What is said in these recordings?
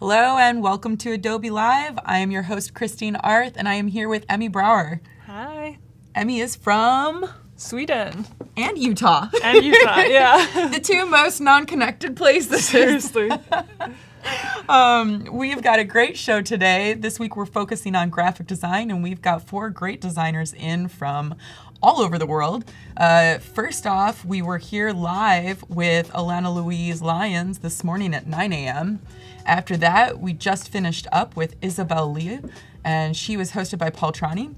Hello and welcome to Adobe Live. I am your host, Christine Arth, and I am here with Emmy Brower. Hi. Emmy is from... Sweden. And Utah. And Utah, yeah. The two most non-connected places. Seriously. We've got a great show today. This week we're focusing on graphic design, and we've got 4 great designers in from all over the world. First off, we were here live with Alana Louise Lyons this morning at 9 a.m. After that, we just finished up with Isabel Lee, and she was hosted by Paul Trani.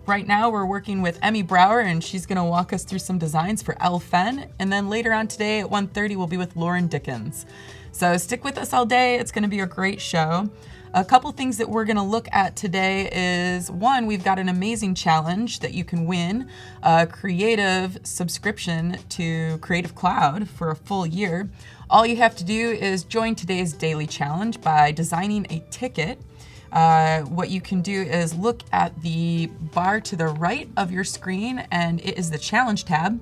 Right now, we're working with Emmy Brower, and she's going to walk us through some designs for Elle Fenn. And then later on today at 1:30, we'll be with Lauren Dickens. So stick with us all day. It's going to be a great show. A couple things that we're going to look at today is, one, we've got an amazing challenge that you can win, a creative subscription to Creative Cloud for a full year. All you have to do is join today's daily challenge by designing a ticket. What you can do is look at the bar to the right of your screen, and it is the challenge tab,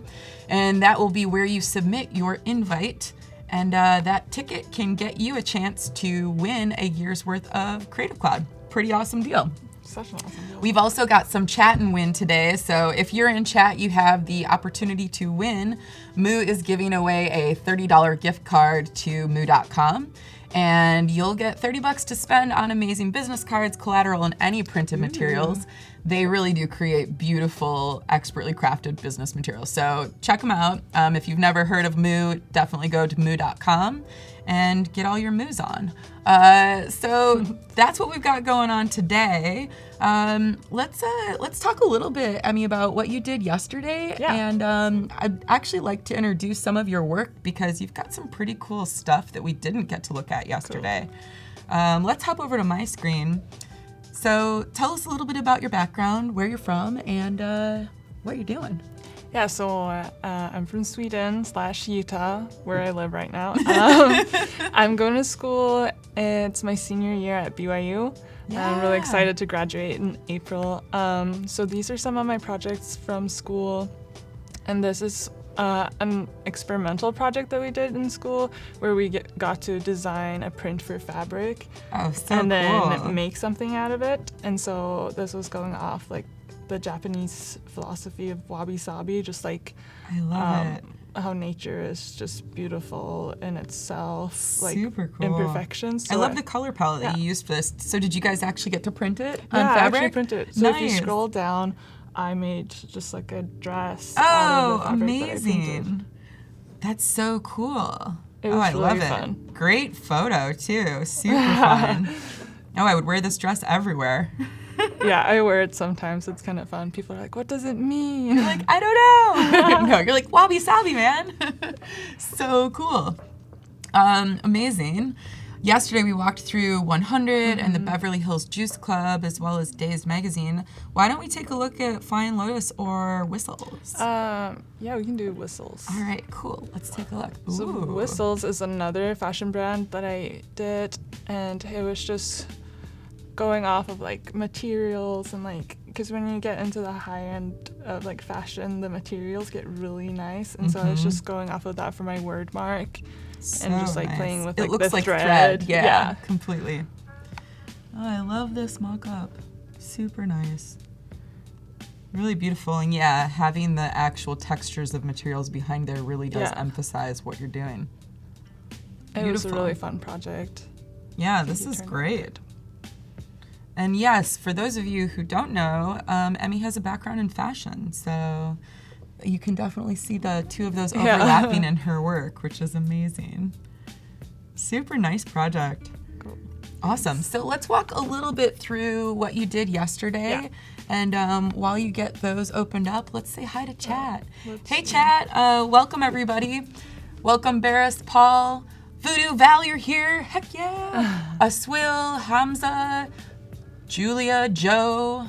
and that will be where you submit your invite. And that ticket can get you a chance to win a year's worth of Creative Cloud. Pretty awesome deal. Such an awesome deal. We've also got some chat and win today. So if you're in chat, you have the opportunity to win. Moo is giving away a $30 gift card to moo.com. And you'll get $30 to spend on amazing business cards, collateral, and any printed materials. They really do create beautiful, expertly crafted business materials. So check them out. If you've never heard of Moo, definitely go to moo.com and get all your moos on. So that's what we've got going on today. Let's talk a little bit, Emmy, about what you did yesterday. Yeah. And I'd actually like to introduce some of your work because you've got some pretty cool stuff that we didn't get to look at yesterday. Cool. Let's hop over to my screen. So tell us a little bit about your background, where you're from, and what you're doing. Yeah, so I'm from Sweden/Utah, where I live right now. I'm going to school. It's my senior year at BYU. Yeah. I'm really excited to graduate in April. So these are some of my projects from school. And this is an experimental project that we did in school where we got to design a print for fabric. Oh, so and then cool. make something out of it. And so this was going off like the Japanese philosophy of wabi-sabi, just like I love it. How nature is just beautiful in itself, like Super cool. imperfections. So I love the color palette that you used for this. So did you guys actually get to print it on I fabric? actually printed it. So if you Nice. scroll down, I made just like a dress Oh, out of the fabric that I printed. amazing. That's so cool. It was I really love fun. it. Great photo, too. Super fun. Oh, I would wear this dress everywhere. Yeah, I wear it sometimes. It's kind of fun. People are like, what does it mean? Like, I don't know. No, you're like, wabi-sabi, man. So cool. Amazing. Yesterday we walked through 100 and the Beverly Hills Juice Club as well as Dazed Magazine. Why don't we take a look at Flying Lotus or Whistles? Yeah, we can do Whistles. All right, cool. Let's take a look. So Ooh. Whistles is another fashion brand that I did, and it was just going off of like materials and like, because when you get into the high end of like fashion, the materials get really nice, and so I was just going off of that for my word mark. So and just like nice. playing with it like looks the like thread. Yeah, completely. Oh, I love this mock-up. Super nice. Really beautiful. And yeah, having the actual textures of materials behind there really does emphasize what you're doing. It was a Beautiful. really fun project. Yeah, this is great. And yes, for those of you who don't know, Emmy has a background in fashion, so you can definitely see the two of those overlapping in her work, which is amazing. Super nice project. Cool. Awesome. So let's walk a little bit through what you did yesterday. And while you get those opened up, let's say hi to chat. Hey, chat. Welcome, everybody. Welcome, Barris, Paul, Voodoo Val, you're here. Heck yeah. Aswil, Hamza, Julia, Joe.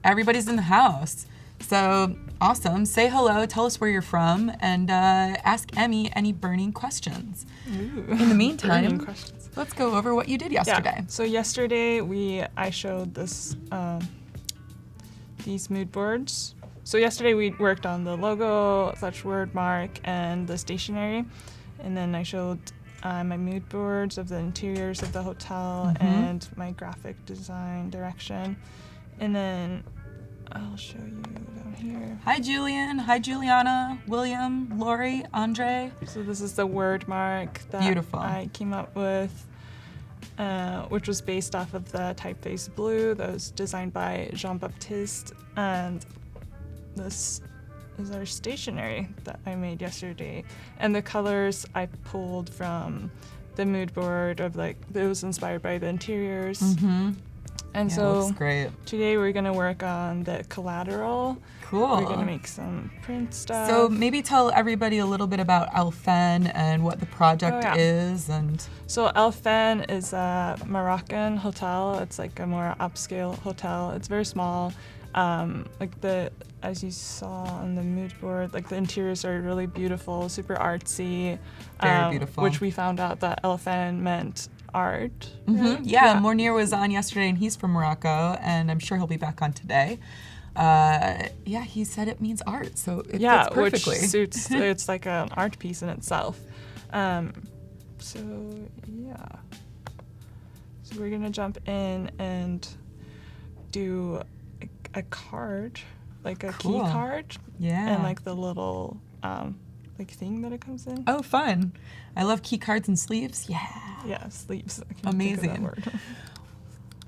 Everybody's in the house. So awesome. Say hello, tell us where you're from, and ask Emmy any burning questions. Ooh. In the meantime, Burning questions. let's go over what you did yesterday. Yeah. So yesterday I showed this these mood boards. So yesterday we worked on the logo, / word mark, and the stationery, and then I showed my mood boards of the interiors of the hotel and my graphic design direction. And then I'll show you down here. Hi, Julian. Hi, Juliana, William, Lori, Andre. So this is the word mark that Beautiful. I came up with, which was based off of the typeface blue that was designed by Jean-Baptiste. And this is our stationery that I made yesterday. And the colors I pulled from the mood board of like, it was inspired by the interiors. And Yeah, so looks great. today we're going to work on the collateral. Cool. We're going to make some print stuff. So maybe tell everybody a little bit about Alphen and what the project is. And So Alphen is a Moroccan hotel. It's like a more upscale hotel. It's very small. As you saw on the mood board, like the interiors are really beautiful, super artsy. Very beautiful. Which we found out that Alphen meant art. Yeah, Mornir was on yesterday, and he's from Morocco, and I'm sure he'll be back on today. He said it means art, so it fits perfectly. Which suits. It's like an art piece in itself. So we're gonna jump in and do a card, like a key card, and like the little like thing that it comes in. Oh, fun! I love key cards and sleeves. Yeah, sleeves. Amazing.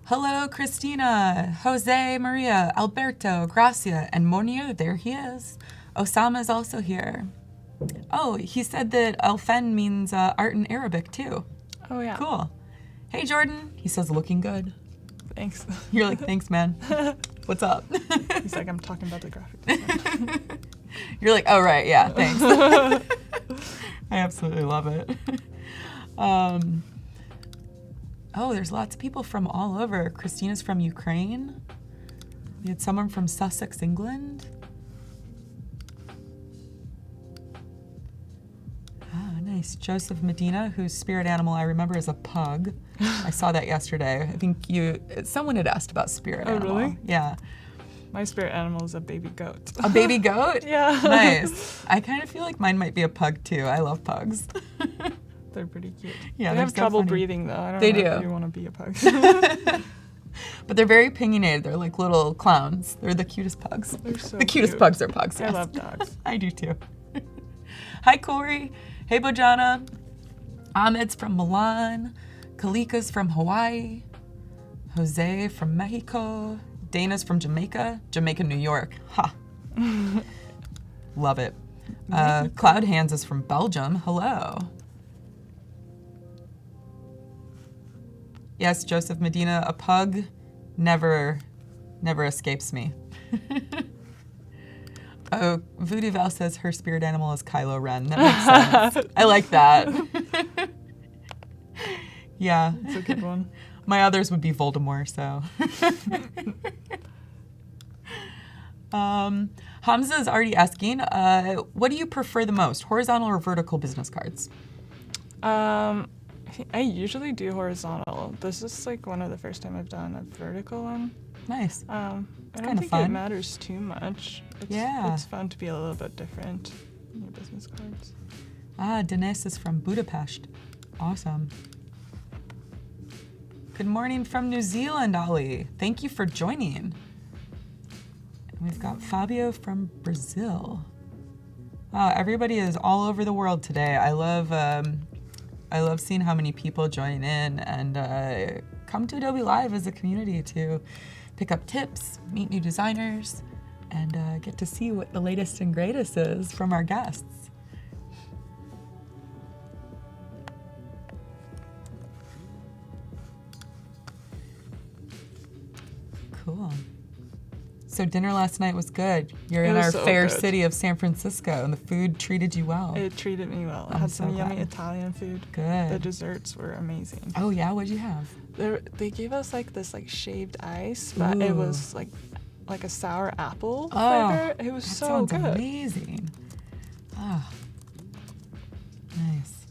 Hello, Christina, Jose, Maria, Alberto, Gracia, and Monir. There he is. Osama is also here. Oh, he said that Alphen means art in Arabic too. Oh yeah. Cool. Hey, Jordan. He says looking good. Thanks. You're like, thanks, man. What's up? He's like, I'm talking about the graphic design. You're like, oh, right, yeah, thanks. I absolutely love it. There's lots of people from all over. Christina's from Ukraine. We had someone from Sussex, England. Nice. Joseph Medina, whose spirit animal I remember is a pug. I saw that yesterday. I think someone had asked about spirit animal. Oh, really? Yeah. My spirit animal is a baby goat. A baby goat? Yeah. Nice. I kind of feel like mine might be a pug too. I love pugs. They're pretty cute. Yeah, they they're have so trouble funny. breathing though. I don't They know do. if you want to be a pug. But they're very opinionated. They're like little clowns. They're the cutest pugs. They're so The cutest cute. pugs are pugs. I Yes. love dogs. I do too. Hi, Corey. Hey, Bojana. Ahmed's from Milan. Kalika's from Hawaii. Jose from Mexico. Dana's from Jamaica. Jamaica, New York. Ha. Love it. Cloud Hands is from Belgium. Hello. Yes, Joseph Medina, a pug never escapes me. Oh, Voodoo Val says her spirit animal is Kylo Ren. That makes sense. I like that. Yeah. It's a good one. My others would be Voldemort, so. Hamza is already asking, what do you prefer the most, horizontal or vertical business cards? I usually do horizontal. This is like one of the first time I've done a vertical one. Nice. I don't kinda think fun. it matters too much. It's fun to be a little bit different in your business cards. Denise is from Budapest. Awesome. Good morning from New Zealand, Ali. Thank you for joining. And we've got Fabio from Brazil. Wow, everybody is all over the world today. I love seeing how many people join in and come to Adobe Live as a community to pick up tips, meet new designers, and get to see what the latest and greatest is from our guests. Cool. So dinner last night was good. You're in was our so fair good. city of San Francisco, and the food treated you well. It treated me well. I I'm had some so yummy glad. Italian food. Good. The desserts were amazing. Oh yeah, what'd you have? They gave us like this like shaved ice, but it Ooh. was like a sour apple Oh, flavor. It was that so sounds good. amazing. Ah, nice.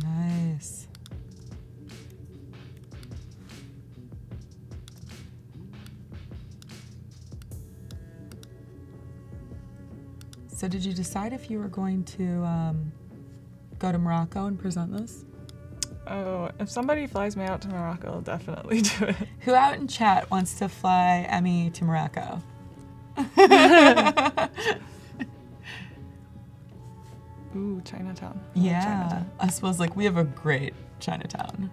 Nice. So did you decide if you were going to go to Morocco and present this? Oh, if somebody flies me out to Morocco, I'll definitely do it. Who out in chat wants to fly Emmy to Morocco? Ooh, Chinatown. I love Yeah, Chinatown. I suppose like we have a great Chinatown.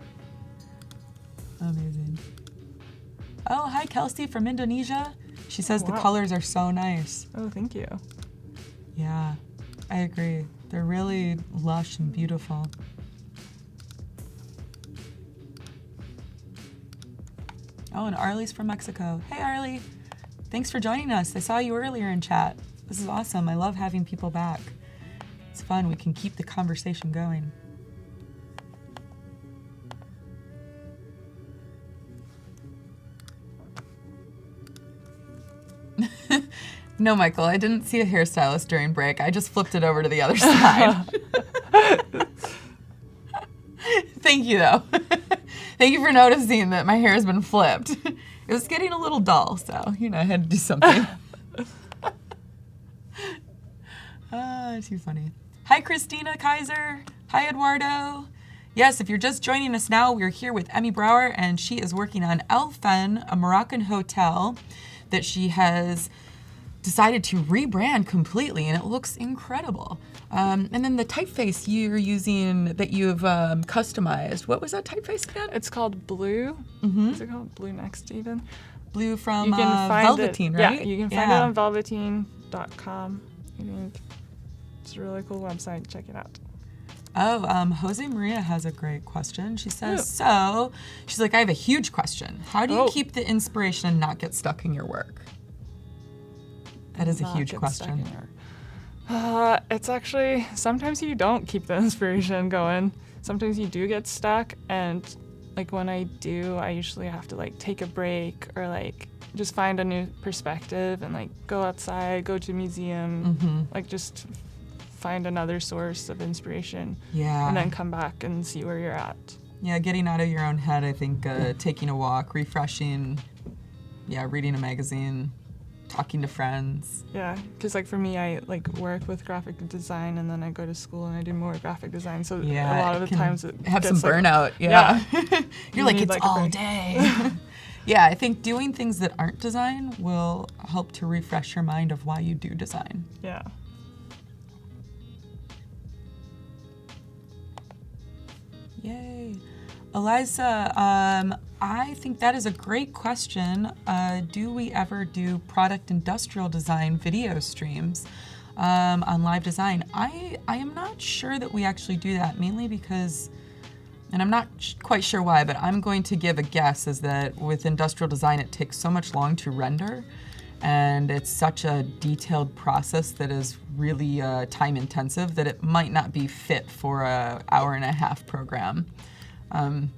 Amazing. Oh, hi Kelsey from Indonesia. She says the Wow. colors are so nice. Oh, thank you. Yeah, I agree. They're really lush and beautiful. Oh, and Arlie's from Mexico. Hey Arlie, thanks for joining us. I saw you earlier in chat. This is awesome. I love having people back. It's fun. We can keep the conversation going. No, Michael, I didn't see a hairstylist during break. I just flipped it over to the other side. Thank you, though. Thank you for noticing that my hair has been flipped. It was getting a little dull, so, I had to do something. Too funny. Hi, Christina Kaiser. Hi, Eduardo. Yes, if you're just joining us now, we're here with Emmy Brower, and she is working on El Fen, a Moroccan hotel that she has decided to rebrand completely, and it looks incredible. And then the typeface you're using that you've customized, what was that typeface again? It's called Blue. Mm-hmm. Is it called Blue Next even? Blue from You can find Velveteen, it, right? Yeah, you can find it on velveteen.com. I think it's a really cool website. Check it out. Oh, Jose Maria has a great question. She says, Ooh. she's like, I have a huge question. How do you Oh. keep the inspiration and not get stuck in your work? That is a Not huge get stuck question. in it's actually, sometimes you don't keep the inspiration going. Sometimes you do get stuck, and like when I do, I usually have to like take a break or like just find a new perspective and like go outside, go to a museum, Mm-hmm. like just find another source of inspiration Yeah. and then come back and see where you're at. Yeah, getting out of your own head, I think, taking a walk, refreshing, reading a magazine, talking to friends. Yeah, because like for me, I like work with graphic design and then I go to school and I do more graphic design. So Yeah, a lot it of the can times it have some gets, like, burnout. Yeah. You You're like, need, it's like, a all break. day. Yeah, I think doing things that aren't design will help to refresh your mind of why you do design. Yeah. Yay. Eliza, I think that is a great question. Do we ever do product industrial design video streams on live design? I am not sure that we actually do that, mainly because, and I'm not quite sure why, but I'm going to give a guess, is that with industrial design it takes so much long to render, and it's such a detailed process that is really time intensive that it might not be fit for an hour-and-a-half program. And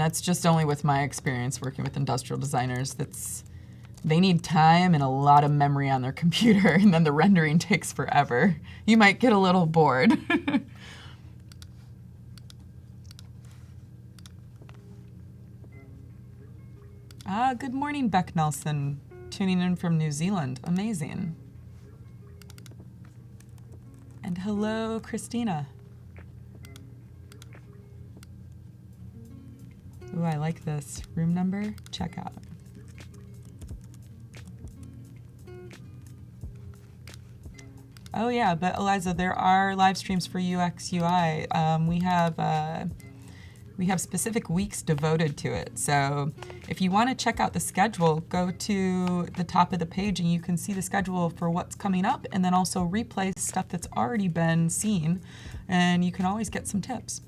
that's just only with my experience working with industrial designers. They need time and a lot of memory on their computer, and then the rendering takes forever. You might get a little bored. Good morning, Beck Nelson, tuning in from New Zealand. Amazing. And hello, Christina. Ooh, I like this. Room number, check out. Oh yeah, but Eliza, there are live streams for UX UI. We have specific weeks devoted to it. So if you want to check out the schedule, go to the top of the page and you can see the schedule for what's coming up, and then also replay stuff that's already been seen, and you can always get some tips.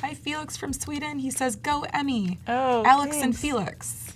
Hi, Felix from Sweden. He says, go Emmy. Oh, Alex and thanks. Felix.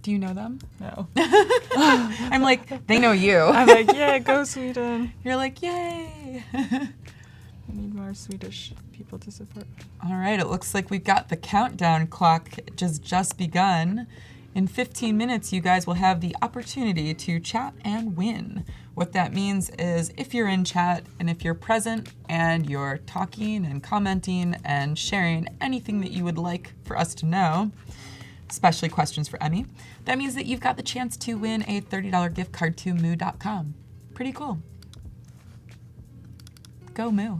Do you know them? No. I'm like, they know you. I'm like, yeah, go Sweden. You're like, yay. We need more Swedish people to support. All right, it looks like we've got the countdown clock just begun. In 15 minutes, you guys will have the opportunity to chat and win. What that means is if you're in chat and if you're present and you're talking and commenting and sharing anything that you would like for us to know, especially questions for Emmy, that means that you've got the chance to win a $30 gift card to moo.com. Pretty cool. Go Moo.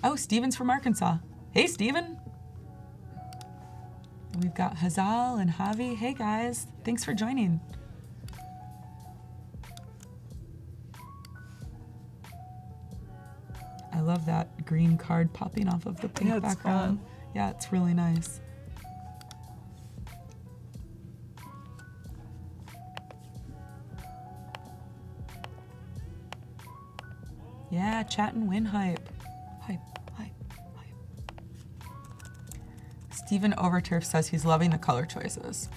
Oh, Steven's from Arkansas. Hey, Steven. We've got Hazal and Javi. Hey, guys. Thanks for joining. I love that green card popping off of the pink background. Fun. Yeah, it's really nice. Yeah, chat and win hype. Hype. Stephen Overturf says he's loving the color choices.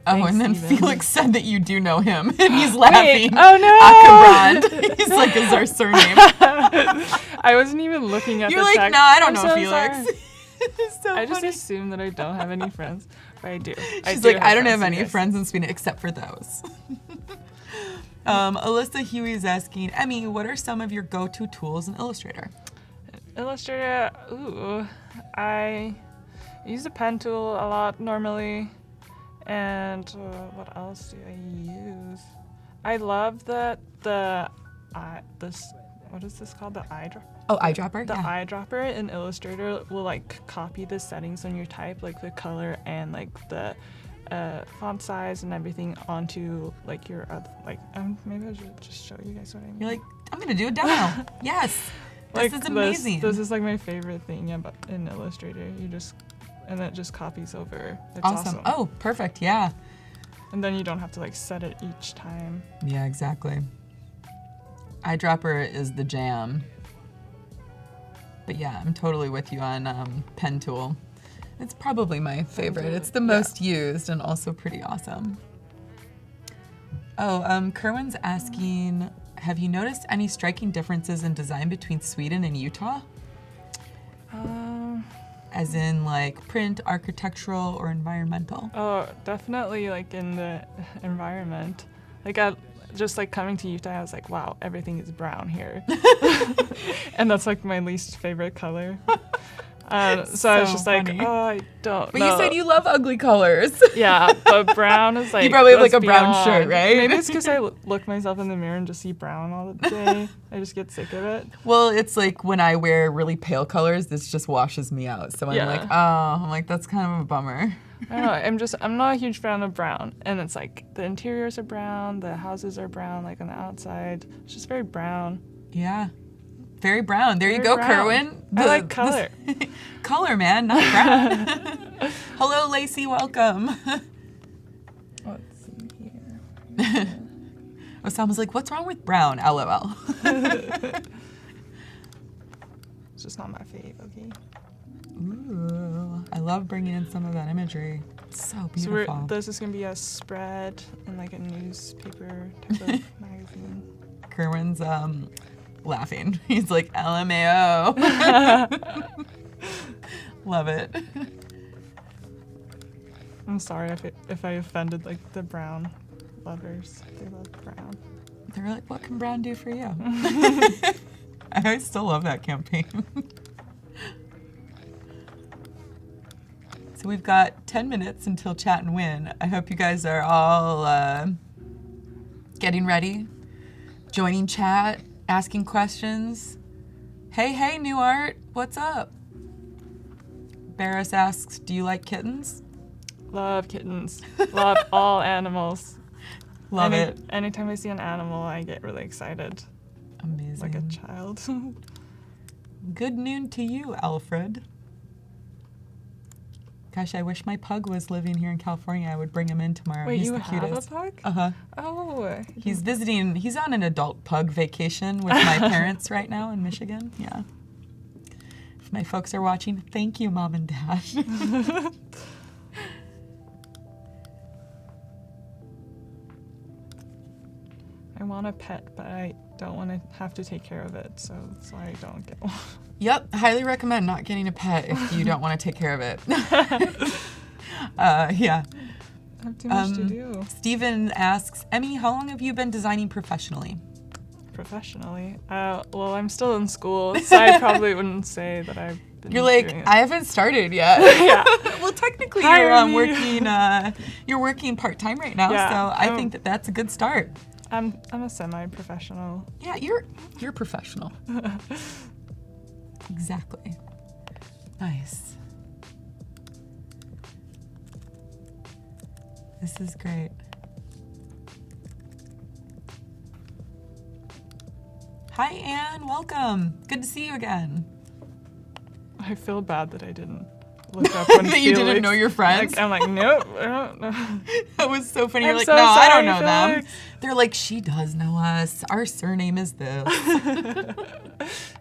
Thanks, and then Steven. Felix said that you do know him, and he's laughing. Oh no! Akabrand. He's like, is our surname? I wasn't even looking at You're the like, text. no, I don't I'm know so Felix. sorry. It's so I just funny. assume that I don't have any friends, but I do. She's like, I don't have friends, any you guys. friends in Sweden except for those. Alyssa Huey is asking, Emmy, what are some of your go-to tools in Illustrator? Illustrator, I use the pen tool a lot normally. And what else do I use? I love what is this called? The eyedropper? Oh, eyedropper? The Yeah. eyedropper in Illustrator will like copy the settings on your type, like the color and like the font size and everything onto like your maybe I should just show you guys what I mean. You're like, I'm going to do a demo. Yes. This is amazing. This is like my favorite thing about in Illustrator. And it just copies over. It's Awesome. Oh, perfect. Yeah. And then you don't have to like set it each time. Yeah, exactly. Eyedropper is the jam. But yeah, I'm totally with you on pen tool. It's probably my favorite. It's the most used and also pretty awesome. Oh, Kerwin's asking, have you noticed any striking differences in design between Sweden and Utah? As in like print, architectural, or environmental? Oh, definitely like in the environment. Like just like coming to Utah, I was like, wow, everything is brown here. And that's like my least favorite color. So I was just funny. like, oh, I don't But know. you said you love ugly colors. Yeah, but brown is like... You probably have like that's a brown beyond. shirt, right? Maybe it's because I look myself in the mirror and just see brown all the day. I just get sick of it. Well, it's like when I wear really pale colors, this just washes me out. So I'm Yeah. like, oh, I'm like, that's kind of a bummer. I don't know, I'm not a huge fan of brown. And it's like, the interiors are brown, the houses are brown, like on the outside. It's just very brown. Yeah. Very brown. There you Very go, brown. Kerwin. I like color. Color, man, not brown. Hello, Lacey. Welcome. Let's see here. Osama's like, what's wrong with brown? LOL. It's just not my fave, okay? Ooh, I love bringing in some of that imagery. It's so So beautiful. this is going to be a spread in like a newspaper type of magazine. Kerwin's laughing. He's like, LMAO. Love it. I'm sorry if I offended like the brown lovers. They love brown. They're like, what can brown do for you? I still love that campaign. So we've got 10 minutes until Chat and Win. I hope you guys are all getting ready, joining chat, asking questions. Hey, New Art, what's up? Barris asks, do you like kittens? Love kittens. Love all animals. Love it. Anytime I see an animal, I get really excited. Amazing. Like a child. Good noon to you, Alfred. Gosh, I wish my pug was living here in California. I would bring him in tomorrow. Wait, He's you the have cutest. a pug? Uh-huh. Oh. He's visiting, he's on an adult pug vacation with my parents right now in Michigan. Yeah. If my folks are watching, thank you, Mom and Dad. I want a pet, but I don't want to have to take care of it, so that's why I don't get one. Yep, highly recommend not getting a pet if you don't want to take care of it. Yeah. I have too much to do. Steven asks, Emmy, how long have you been designing professionally? Professionally? Well, I'm still in school, so I probably wouldn't say that I've been You're like, doing it. I haven't started yet. Yeah. Well, technically Hire me. you're working part-time right now, Yeah, so I think that's a good start. I'm a semi-professional. Yeah, you're professional. Exactly. Nice. This is great. Hi, Anne. Welcome. Good to see you again. I feel bad that I didn't look up when That you didn't Felix- know your friends? Like, I'm like, nope, I don't know. That was so funny. You're I'm like, so no, I don't sorry, know them. Felix. They're like, she does know us. Our surname is this.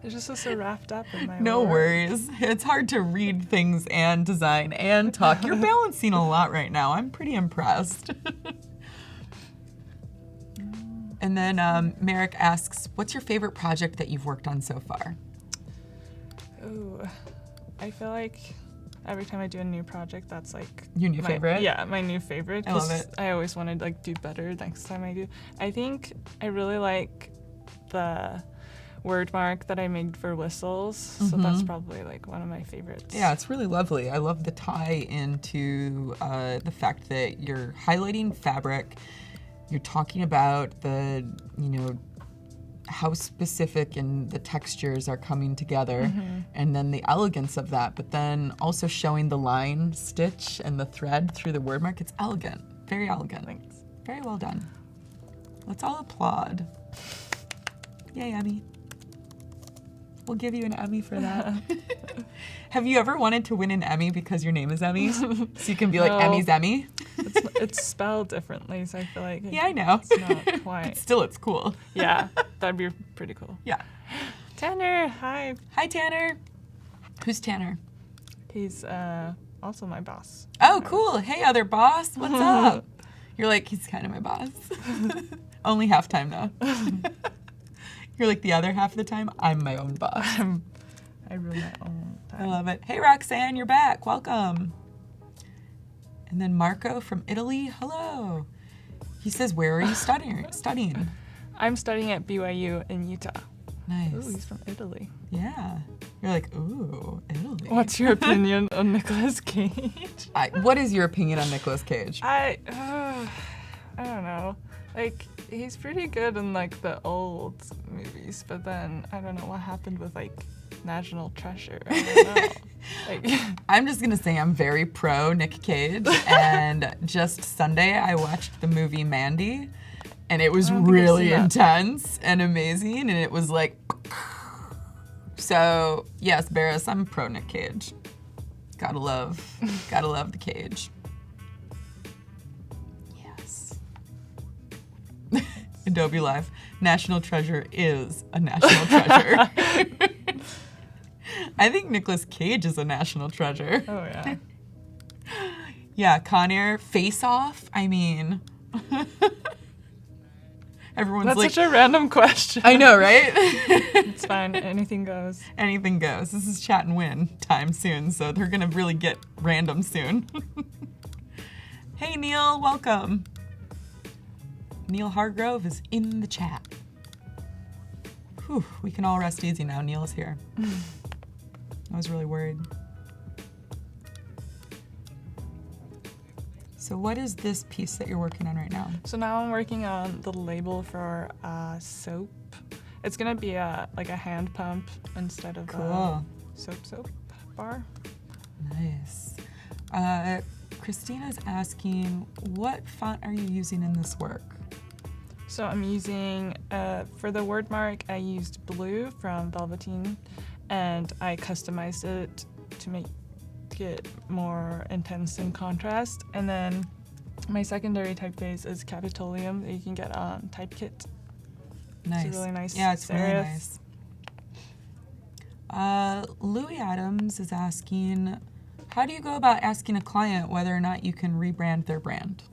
It's just so wrapped up in my No work. worries. It's hard to read things and design and talk. You're balancing a lot right now. I'm pretty impressed. And then Merrick asks, what's your favorite project that you've worked on so far? Ooh, I feel like every time I do a new project, that's like Your new favorite? Yeah, my new favorite. I love 'cause it. I always want to like do better next time I do. I think I really like the word mark that I made for whistles. So that's probably like one of my favorites. Yeah, it's really lovely. I love the tie into the fact that you're highlighting fabric. You're talking about the, how specific and the textures are coming together, and then the elegance of that, but then also showing the line stitch and the thread through the word mark. It's elegant, very elegant. Thanks. Very well done. Let's all applaud. Yay, Emmy. We'll give you an Emmy for that. Have you ever wanted to win an Emmy because your name is Emmy? So you can be like, No. Emmy's Emmy? It's spelled differently, so I feel like Yeah, I know. it's not But quite. still, it's cool. Yeah, that'd be pretty cool. Yeah. Tanner, hi. Hi, Tanner. Who's Tanner? He's also my boss. Oh, cool. Hey, other boss. What's up? You're like, he's kind of my boss. Only half time though. You're like, the other half of the time, I'm my own boss. I rule my own I time. love it. Hey, Roxanne, you're back. Welcome. And then Marco from Italy. Hello. He says, where are you studying? I'm studying at BYU in Utah. Nice. Ooh, he's from Italy. Yeah. You're like, ooh, Italy. What's your opinion on Nicolas Cage? What is your opinion on Nicolas Cage? I don't know. Like, he's pretty good in like the old movies, but then I don't know what happened with like National Treasure. I don't know. Like, I'm just gonna say I'm very pro Nick Cage, and just Sunday I watched the movie Mandy, and it was I don't think I've really seen that. intense and amazing, and it was like, so yes, Barris, I'm pro Nick Cage. Gotta love the Cage. Yes. Adobe Live, National Treasure is a national treasure. I think Nicolas Cage is a national treasure. oh yeah. Yeah, Con Air, Face Off. I mean, everyone's That's like, such a random question. I know, right? It's fine. Anything goes. Anything goes. This is Chat and Win time soon, so they're gonna really get random soon. Hey, Neil, welcome. Neil Hargrove is in the chat. Whew, we can all rest easy now. Neil's here. I was really worried. So what is this piece that you're working on right now? So now I'm working on the label for soap. It's gonna be like a hand pump instead of a Cool. soap bar. Nice. Christina's asking, what font are you using in this work? So I'm using, for the word mark, I used blue from Velveteen, and I customized it to make it more intense in contrast. And then my secondary typeface is Capitolium that you can get on Typekit. Nice. It's a really nice Yeah, it's really serif. nice. Louis Adams is asking, how do you go about asking a client whether or not you can rebrand their brand?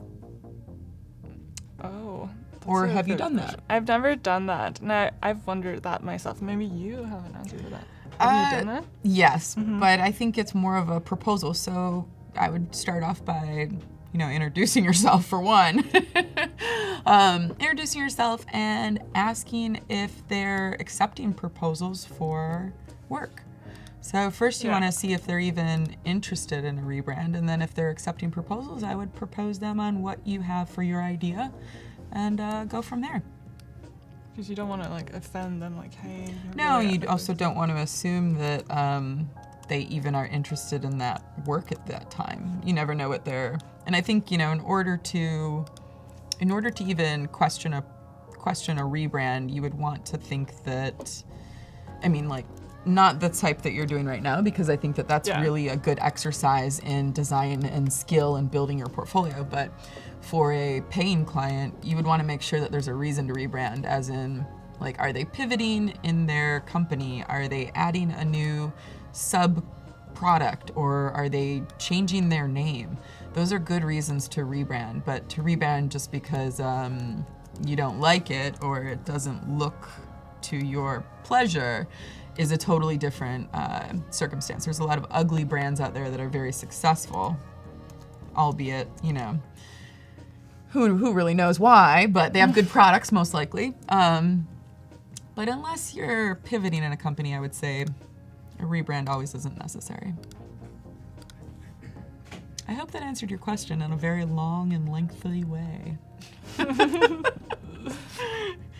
Oh. that's Or a have you good done question. that? I've never done that, and I've wondered that myself. Maybe you have an answer to that. Have you done that? Yes, but I think it's more of a proposal. So I would start off by introducing yourself for one. Introducing yourself and asking if they're accepting proposals for work. So first you want to see if they're even interested in a rebrand, and then if they're accepting proposals, I would propose them on what you have for your idea and go from there. Because you don't want to like offend them, like, hey. No, you also don't want to assume that they even are interested in that work at that time. You never know what they're, and I think, in order to even question a rebrand, you would want to think that, not the type that you're doing right now, because I think that that's really a good exercise in design and skill and building your portfolio. But for a paying client, you would want to make sure that there's a reason to rebrand, as in, like, are they pivoting in their company? Are they adding a new sub product, or are they changing their name? Those are good reasons to rebrand. But to rebrand just because you don't like it or it doesn't look to your pleasure is a totally different circumstance. There's a lot of ugly brands out there that are very successful, albeit, who really knows why, but they have good products most likely. But unless you're pivoting in a company, I would say a rebrand always isn't necessary. I hope that answered your question in a very long and lengthy way.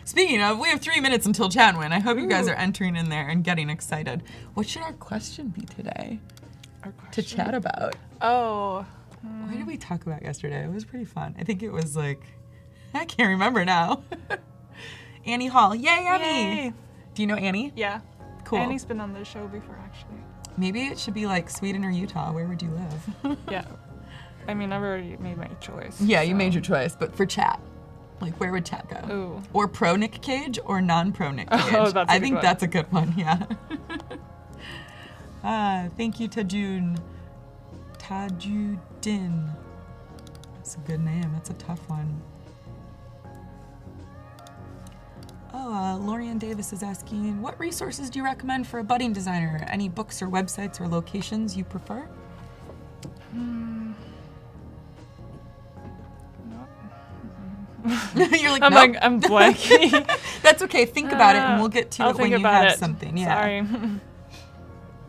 Speaking of, we have 3 minutes until Chat and Win. I hope you guys are entering in there and getting excited. What should our question be today? To chat about? Oh. What did we talk about yesterday? It was pretty fun. I think it was like, I can't remember now. Annie Hall. Yay, Annie! Yay. Do you know Annie? Yeah. Cool. Annie's been on the show before, actually. Maybe it should be like Sweden or Utah. Where would you live? Yeah. I've already made my choice. Yeah, you made your choice, but for chat. Like, where would chat go? Ooh. Or pro Nick Cage or non-pro Nick Cage? Oh, that's a I good think one. that's a good one, yeah. Thank you, Tajudin. That's a good name. That's a tough one. Oh, Lorian Davis is asking, what resources do you recommend for a budding designer? Any books or websites or locations you prefer? You're like, I'm nope. like, I'm blanking. That's okay. Think about it, and we'll get to I'll it when think you about have it. something. Yeah. Sorry.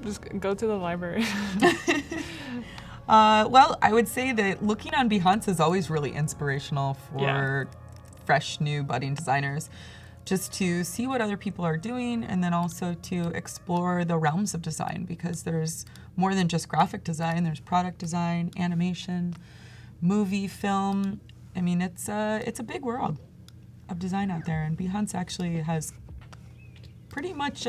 Just go to the library. Well, I would say that looking on Behance is always really inspirational for fresh, new, budding designers, just to see what other people are doing, and then also to explore the realms of design, because there's more than just graphic design. There's product design, animation, movie, film. It's a big world of design out there, and Behance actually has pretty much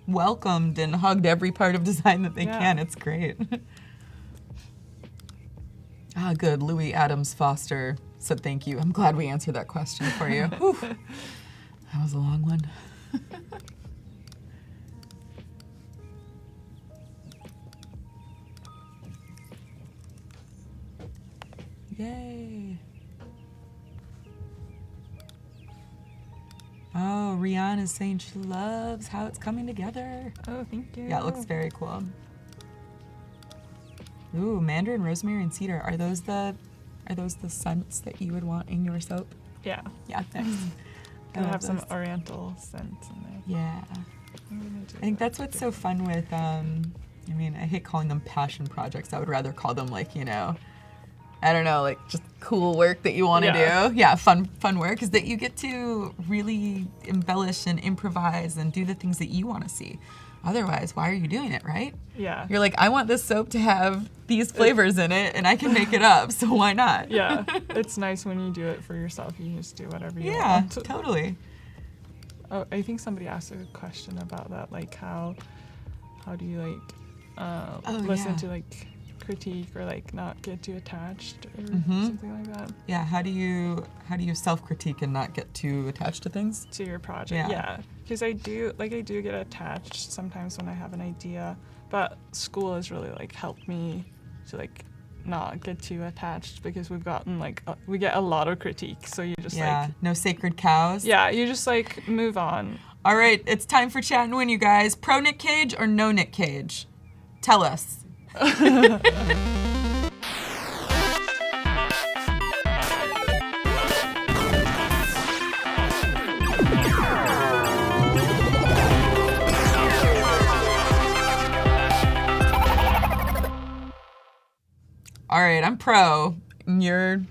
welcomed and hugged every part of design that they can. It's great. Good. Louis Adams Foster said thank you. I'm glad we answered that question for you. Whew. That was a long one. Yay. Oh, Rihanna is saying she loves how it's coming together. Oh, thank you. Yeah, it looks very cool. Ooh, mandarin, rosemary, and cedar. Are those the scents that you would want in your soap? Yeah. Yeah, nice. Gotta have some oriental scents in there. Yeah. I think that's what's so fun with, I hate calling them passion projects. I would rather call them I don't know, like just cool work that you want to do. Yeah, fun work is that you get to really embellish and improvise and do the things that you want to see. Otherwise, why are you doing it, right? Yeah. You're like, I want this soap to have these flavors in it, and I can make it up, so why not? Yeah. It's nice when you do it for yourself. You just do whatever you Yeah, want. totally. Oh, I think somebody asked a question about that, like how do you listen to critique or not get too attached or something like that. Yeah, how do you self-critique and not get too attached to things? To your project, yeah. Because I do get attached sometimes when I have an idea, but school has really helped me to not get too attached, because we've gotten we get a lot of critique, so you just no sacred cows. Yeah, you just move on. All right, it's time for Chat and Win, you guys. Pro Nick Cage or no Nick Cage? Tell us. All right, I'm pro. You're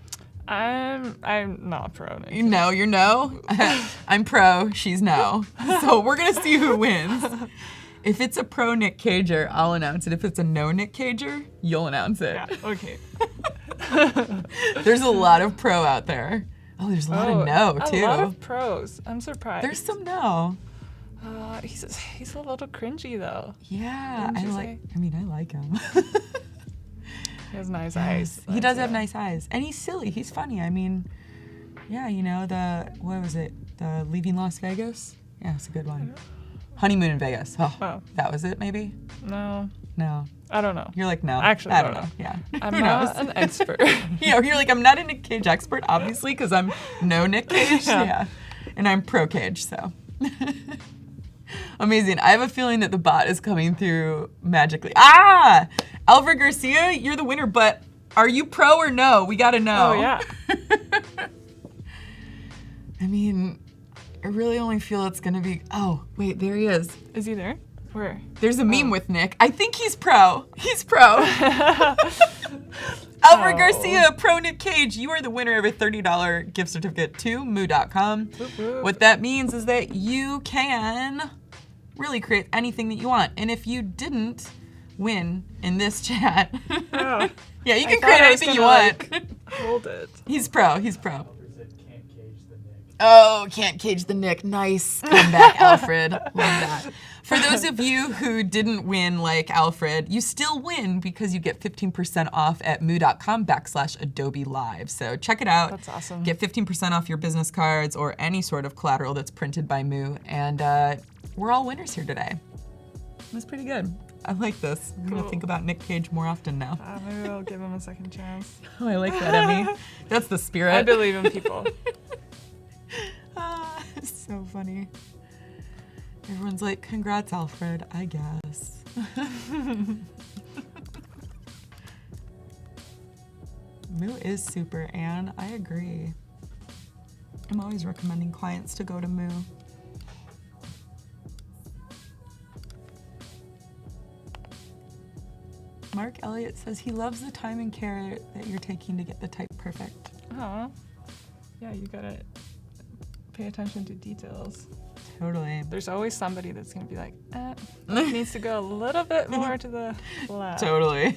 I'm not pro. no, you're no. I'm pro. She's no. So we're gonna see who wins. If it's a pro Nick Cager, I'll announce it. If it's a no Nick Cager, you'll announce it. Yeah. Okay. There's a lot of pro out there. Oh, there's a lot of no too. A lot of pros. I'm surprised. There's some no. He's a little cringy though. Yeah, Wouldn't you I like him. He has nice eyes. He does have nice eyes, and he's silly. He's funny. I mean, yeah, you know what was it? The Leaving Las Vegas. Yeah, it's a good one. Honeymoon in Vegas. Oh, that was it. Maybe. No. No. I don't know. You're like no. Actually, I don't know. Yeah. I'm Who not knows? an expert. You're like I'm not a Nick Cage expert, obviously, because I'm no Nick Cage. Yeah. And I'm pro Cage, so. Amazing. I have a feeling that the bot is coming through magically. Ah! Alfred Garcia, you're the winner, but are you pro or no? We gotta know. Oh, yeah. I mean, I really only feel it's gonna be, oh, wait, there he is. Is he there? Where? There's a meme with Nick. I think he's pro. He's pro. Alfred Garcia, pro Nick Cage, you are the winner of a $30 gift certificate to moo.com. What that means is that you can really create anything that you want. And if you didn't win in this chat, yeah, you can create anything you want. Hold it. He's pro. He's pro. Oh, can't cage the Nick. Nice comeback, Alfred. Love that. For those of you who didn't win like Alfred, you still win because you get 15% off at moo.com/Adobe Live. So check it out. That's awesome. Get 15% off your business cards or any sort of collateral that's printed by Moo. And we're all winners here today. It was pretty good. I like this. I'm going to think about Nick Cage more often now. Maybe I'll give him a second chance. Oh, I like that, Emmy. That's the spirit. I believe in people. It's so funny. Everyone's like, congrats, Alfred, I guess. Moo is super, Anne. I agree. I'm always recommending clients to go to Moo. Mark Elliott says he loves the time and care that you're taking to get the type perfect. Oh, yeah, you gotta pay attention to details. Totally. There's always somebody that's gonna be like, that needs to go a little bit more to the left. Totally.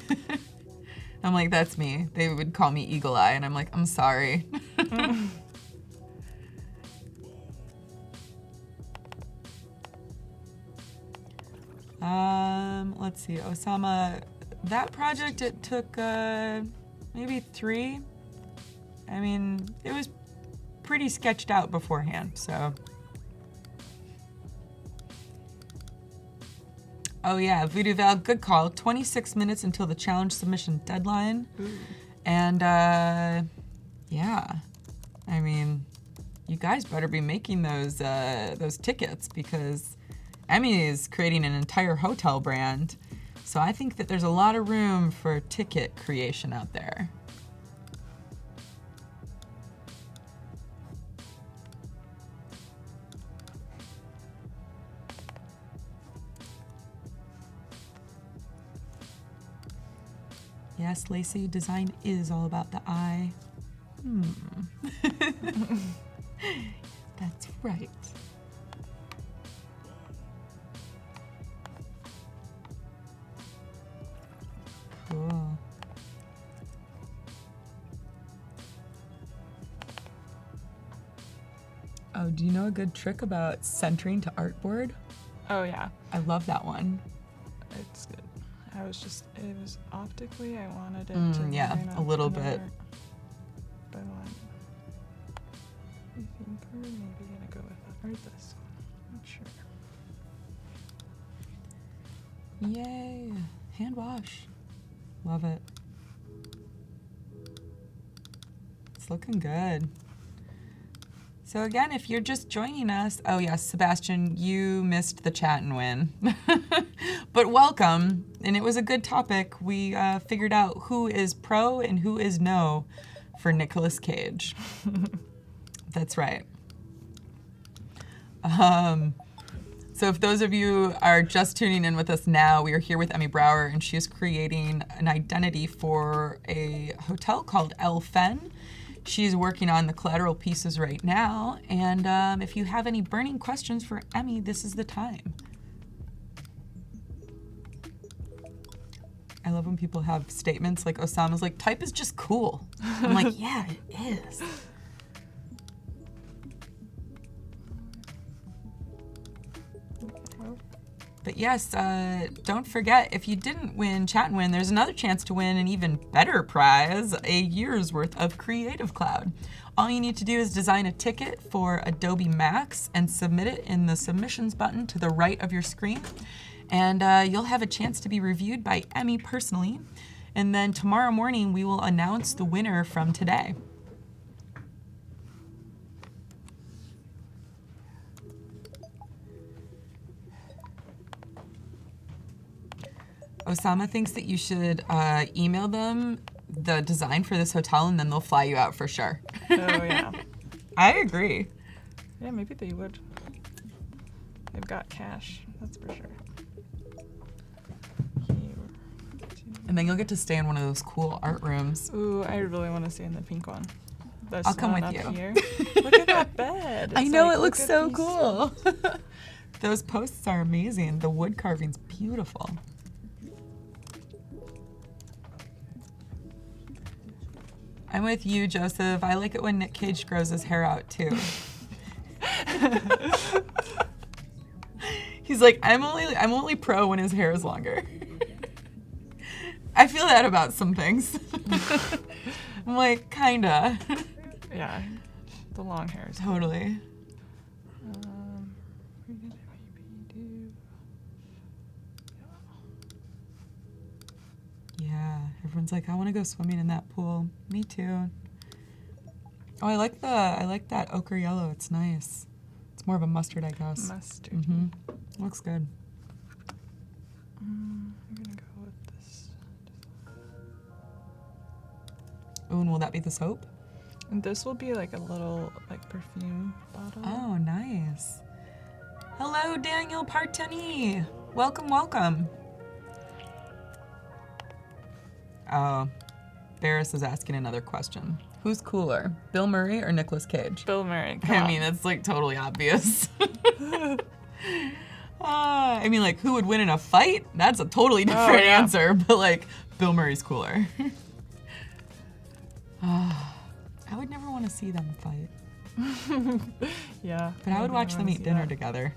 I'm like, that's me. They would call me Eagle Eye, and I'm like, I'm sorry. Let's see, Osama, that project, it took maybe 3. I mean, it was pretty sketched out beforehand, so. Oh yeah, Voodoo Val, good call. 26 minutes until the challenge submission deadline. Ooh. And yeah, I mean, you guys better be making those tickets because Emmy is creating an entire hotel brand. So I think that there's a lot of room for ticket creation out there. Yes, Lacey, design is all about the eye. That's right. Cool. Oh, do you know a good trick about centering to artboard? Oh yeah, I love that one. it's good. It was optically, I wanted it to yeah, line a up little another- bit. But I think we're maybe gonna go with that or this one. Not sure. Yay, hand wash. Love it. It's looking good. So again, if you're just joining us, oh yes, Sebastian, you missed the chat and win. But welcome, and it was a good topic. We figured out who is pro and who is no for Nicolas Cage. That's right. So if those of you are just tuning in with us now, we are here with Emmy Brower, and she is creating an identity for a hotel called El Fen. She's working on the collateral pieces right now, and if you have any burning questions for Emmy, this is the time. I love when people have statements like Osama's like, type is just cool. I'm like, yeah, it is. But yes, don't forget, if you didn't win Chat and Win, there's another chance to win an even better prize, a year's worth of Creative Cloud. All you need to do is design a ticket for Adobe Max and submit it in the submissions button to the right of your screen. And you'll have a chance to be reviewed by Emmy personally. And then tomorrow morning, we will announce the winner from today. Osama thinks that you should email them the design for this hotel, and then they'll fly you out for sure. Oh, yeah. I agree. Yeah, maybe they would. They've got cash, that's for sure. And then you'll get to stay in one of those cool art rooms. Ooh, I really want to stay in the pink one. I'll come with up you. Here. Look at that bed. I It's know, like, it looks look at so these- cool. Those posts are amazing. The wood carving's beautiful. I'm with you, Joseph. I like it when Nick Cage grows his hair out too. He's like, I'm only pro when his hair is longer. I feel that about some things. I'm like, kinda. Yeah, the long hair is Totally. we did maybe do. Yeah, everyone's like, I want to go swimming in that pool. Me too. Oh, I like that ochre yellow. It's nice. It's more of a mustard, I guess. Mustard. Mm-hmm. Looks good. I'm gonna go with this. Oh, and will that be the soap? And this will be like a little like perfume bottle. Oh, nice. Hello, Daniel Parteni. Welcome, welcome. Oh, Barris is asking another question. Who's cooler, Bill Murray or Nicolas Cage? Bill Murray. Come I on. mean, it's like totally obvious. I mean, like, who would win in a fight? That's a totally different yeah. answer, but like, Bill Murray's cooler. I would never want to see them fight, Yeah. but I would maybe watch them wanna eat see dinner that. together.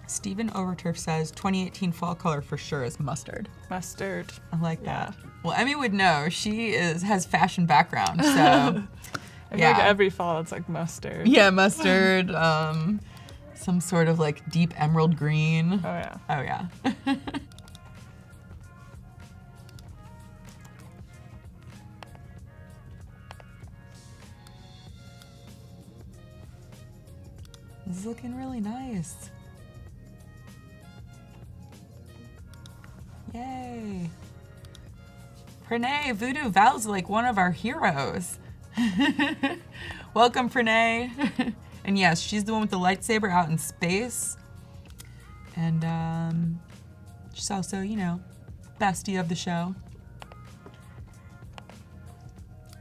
Stephen Overturf says 2018 fall color for sure is mustard. Mustard. I like Yeah. that. Well, Emmy would know. She has fashion background, so I feel yeah. like every fall it's like mustard. Yeah, mustard, some sort of like deep emerald green. Oh yeah. Oh yeah. This is looking really nice. Yay. Pranay, Voodoo Val's like one of our heroes. Welcome, Pranay. And yes, she's the one with the lightsaber out in space. And she's also, you know, bestie of the show.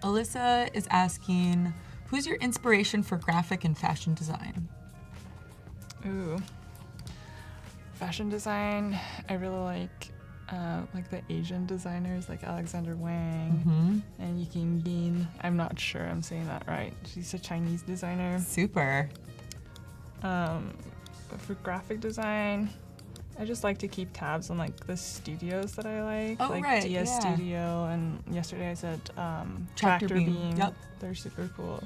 Alyssa is asking, who's your inspiration for graphic and fashion design? Ooh. Fashion design. I really like the Asian designers like Alexander Wang Mm-hmm. and Yiking Yin. I'm not sure I'm saying that right. She's a Chinese designer. Super. But for graphic design, I just like to keep tabs on like the studios that I like. Oh, like right, DS yeah. Studio, and yesterday I said Tractor Tractor Beam. Beam. Yep. They're super cool.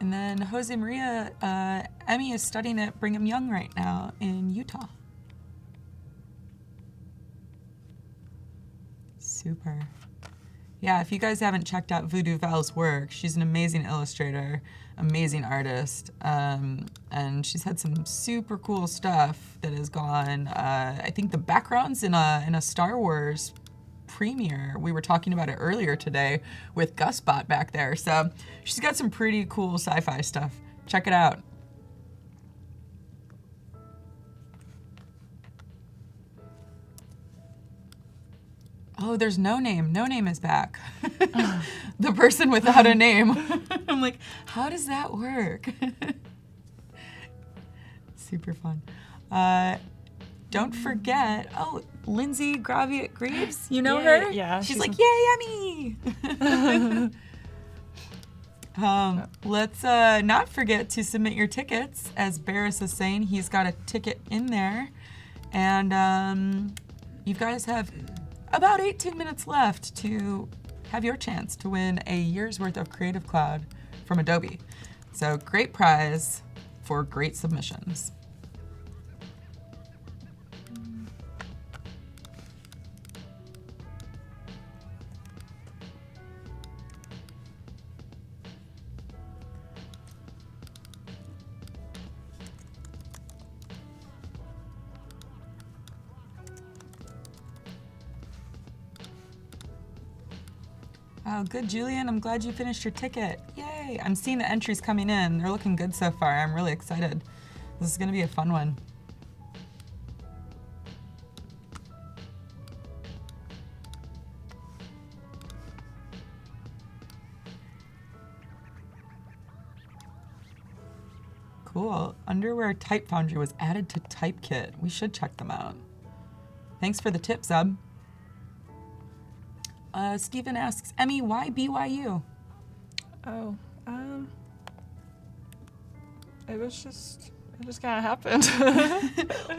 And then Jose Maria, Emmy is studying at Brigham Young right now in Utah. Super. Yeah, if you guys haven't checked out Voodoo Val's work, she's an amazing illustrator, amazing artist, and she's had some super cool stuff that has gone. I think the background's in a Star Wars premiere. We were talking about it earlier today with GusBot back there. So she's got some pretty cool sci-fi stuff. Check it out. Oh, there's No Name. No Name is back. The person without a name. I'm like, how does that work? Super fun. Don't forget, Lindsay Greaves. You know her? Yeah. She's like, yay, Emmy! Let's not forget to submit your tickets. As Barris is saying, he's got a ticket in there. And you guys have about 18 minutes left to have your chance to win a year's worth of Creative Cloud from Adobe. So great prize for great submissions. Oh, good, Julian. I'm glad you finished your ticket. Yay! I'm seeing the entries coming in. They're looking good so far. I'm really excited. This is going to be a fun one. Cool. Underwear Type Foundry was added to Typekit. We should check them out. Thanks for the tip, Zeb. Stephen asks, Emmy, why BYU? Oh, it just kind of happened.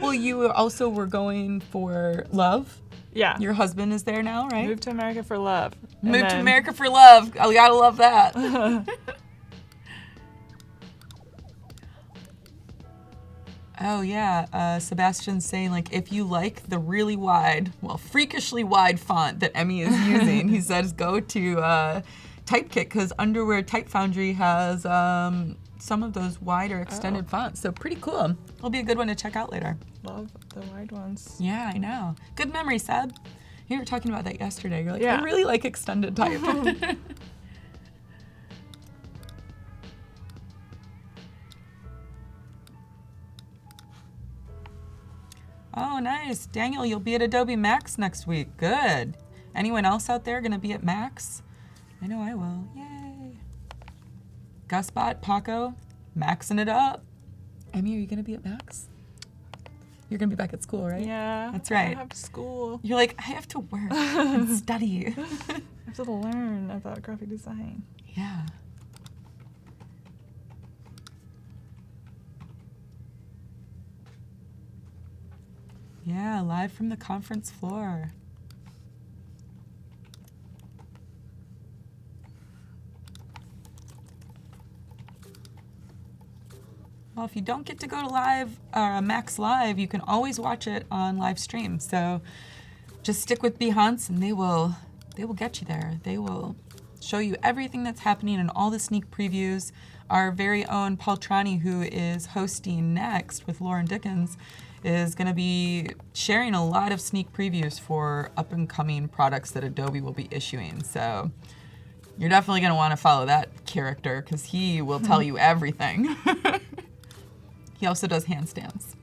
Well, you also were going for love. Yeah. Your husband is there now, right? Moved to America for love. Moved to America for love. I gotta love that. Oh yeah, Sebastian's saying like if you like the really wide, well, freakishly wide font that Emmy is using, he says go to Typekit because Underwear Type Foundry has some of those wider extended fonts. So pretty cool. It'll be a good one to check out later. Love the wide ones. Yeah, I know. Good memory, Seb. You were talking about that yesterday. You're like, Yeah. I really like extended type. Oh, nice. Daniel, you'll be at Adobe Max next week. Good. Anyone else out there going to be at Max? I know I will. Yay. GusBot, Paco, maxing it up. Emmy, are you going to be at Max? You're going to be back at school, right? Yeah. That's right. I have school. You're like, I have to work and study. I have to learn about graphic design. Yeah. Yeah, live from the conference floor. Well, if you don't get to go to Max Live, you can always watch it on live stream. So just stick with Behance and they will get you there. They will show you everything that's happening and all the sneak previews. Our very own Paul Trani, who is hosting next with Lauren Dickens, is going to be sharing a lot of sneak previews for up-and-coming products that Adobe will be issuing. So you're definitely going to want to follow that character because he will tell you everything. He also does handstands.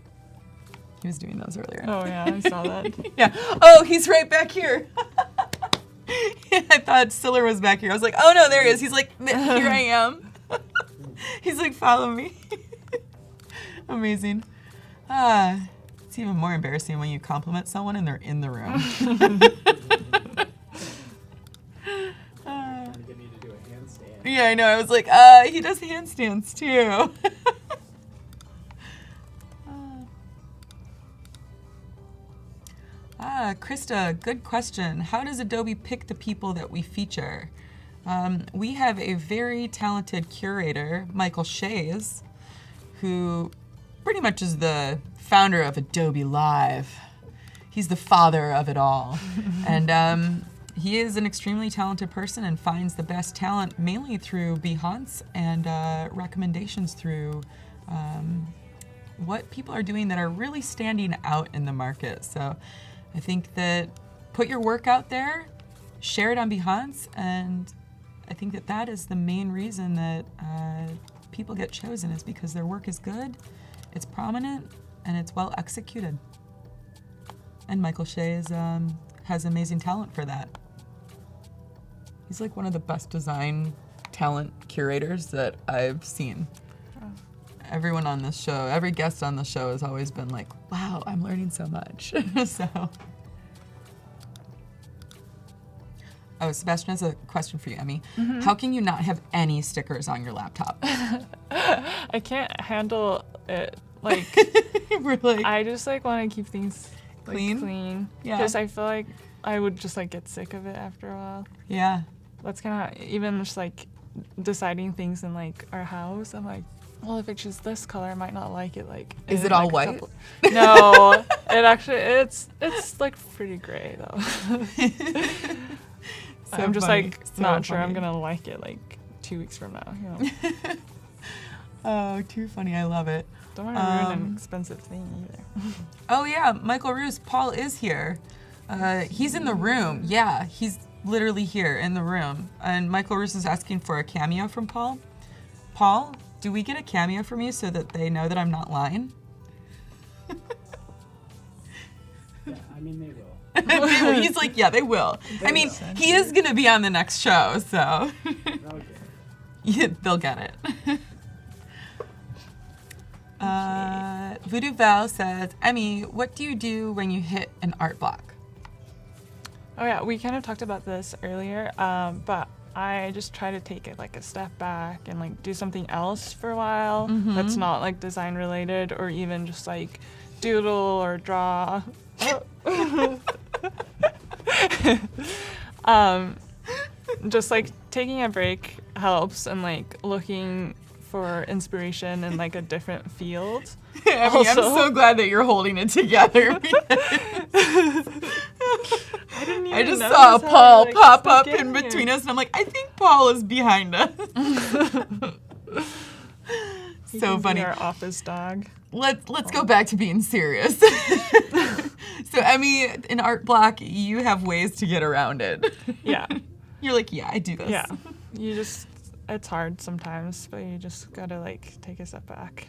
He was doing those earlier. Oh yeah, I saw that. Yeah. Oh, he's right back here. I thought Siller was back here. I was like, oh no, there he is. He's like, here I am. He's like, follow me. Amazing. It's even more embarrassing when you compliment someone and they're in the room. Get me to do a handstand. Yeah, I know. I was like, he does handstands too. Krista, good question. How does Adobe pick the people that we feature? We have a very talented curator, Michael Shays, who pretty much is the founder of Adobe Live. He's the father of it all. And he is an extremely talented person and finds the best talent mainly through Behance and recommendations through what people are doing that are really standing out in the market. So I think that put your work out there, share it on Behance, and I think that that is the main reason that people get chosen, is because their work is good, it's prominent, and it's well executed. And Michael Shea has amazing talent for that. He's like one of the best design talent curators that I've seen. Everyone on this show, every guest on the show has always been like, wow, I'm learning so much. So. Oh, Sebastian has a question for you, Emmy. How can you not have any stickers on your laptop? I can't handle it. Like, Really? I just like want to keep things like, Clean? clean. Yeah. Because I feel like I would just like get sick of it after a while. Yeah. That's kind of even just like deciding things in like our house. I'm like, well, if I choose this color, I might not like it. Like, Is in, it all like, a white? couple- No, it actually it's like pretty gray though. So I'm just funny, like so not sure I'm funny. gonna like it like 2 weeks from now. You know, Oh, too funny. I love it. don't want to ruin an expensive thing either. Oh, yeah. Michael Roos, Paul is here. He's in the room. Yeah, he's literally here in the room. And Michael Roos is asking for a cameo from Paul. Paul, do we get a cameo from you so that they know that I'm not lying? Yeah, I mean, they will. He's like, yeah, they will. I mean, he is going to be on the next show, so Okay. yeah, they'll get it. Voodoo Val says, Emmy, what do you do when you hit an art block? Oh yeah, we kind of talked about this earlier, but I just try to take it like a step back and like do something else for a while that's not like design related, or even just like doodle or draw. Just like taking a break helps, and like looking for inspiration in like a different field. I mean, I'm Also- so glad that you're holding it together. I didn't even I just notice saw how Paul I, like, pop stuck up in here. between us, and I'm like, I think Paul is behind us. He So can be funny. our office dog. Let's go back to being serious. So Emmy, in art block, you have ways to get around it. Yeah. You're like, yeah, I do this. Yeah. You just, it's hard sometimes, but you just gotta like take a step back.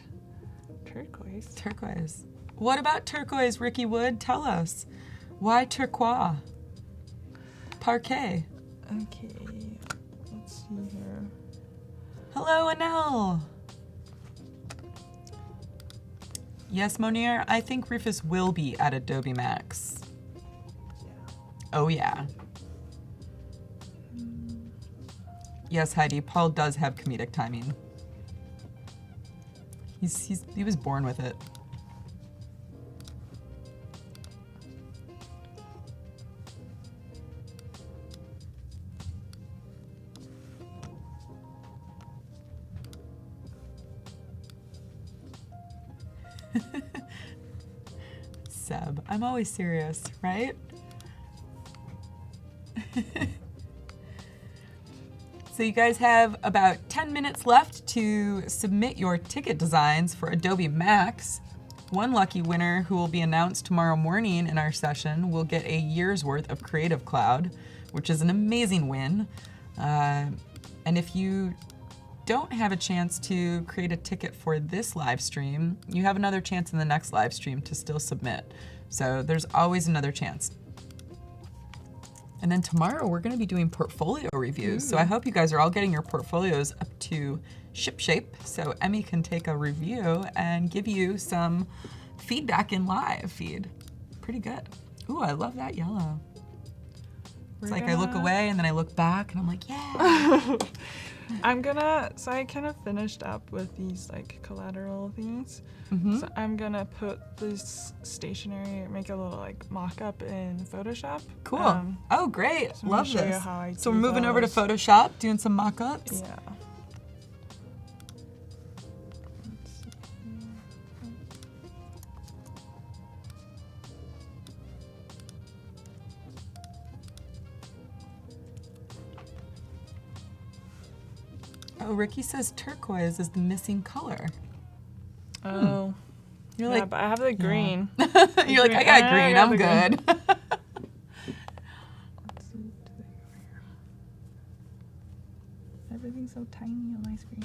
Turquoise. Turquoise. What about turquoise, Ricky Wood? Tell us. Why turquoise? Parquet. Okay. Let's see here. Hello, Anel. Yes, Monir, I think Rufus will be at Adobe Max. Oh, yeah. Yes, Heidi, Paul does have comedic timing. He was born with it. Seb, I'm always serious, right? So you guys have about 10 minutes left to submit your ticket designs for Adobe Max. One lucky winner who will be announced tomorrow morning in our session will get a year's worth of Creative Cloud, which is an amazing win. And if you don't have a chance to create a ticket for this live stream, you have another chance in the next live stream to still submit. So there's always another chance. And then tomorrow we're gonna be doing portfolio reviews. So I hope you guys are all getting your portfolios up to shipshape so Emmy can take a review and give you some feedback in live feed. Pretty good. Ooh, I love that yellow. It's like I look away and then I look back and I'm like, yeah. So I kind of finished up with these like collateral things. Mm-hmm. So I'm gonna put this stationery, make a little like mock-up in Photoshop. Cool. Oh, great. so I'm Love gonna show you this. how I So do we're moving over to those. Photoshop, doing some mock-ups. Yeah. Oh, Ricky says turquoise is the missing color. Oh. You're Yeah, like, but I have the green. you're like, I got green, I'm the good. so tiny on my screen.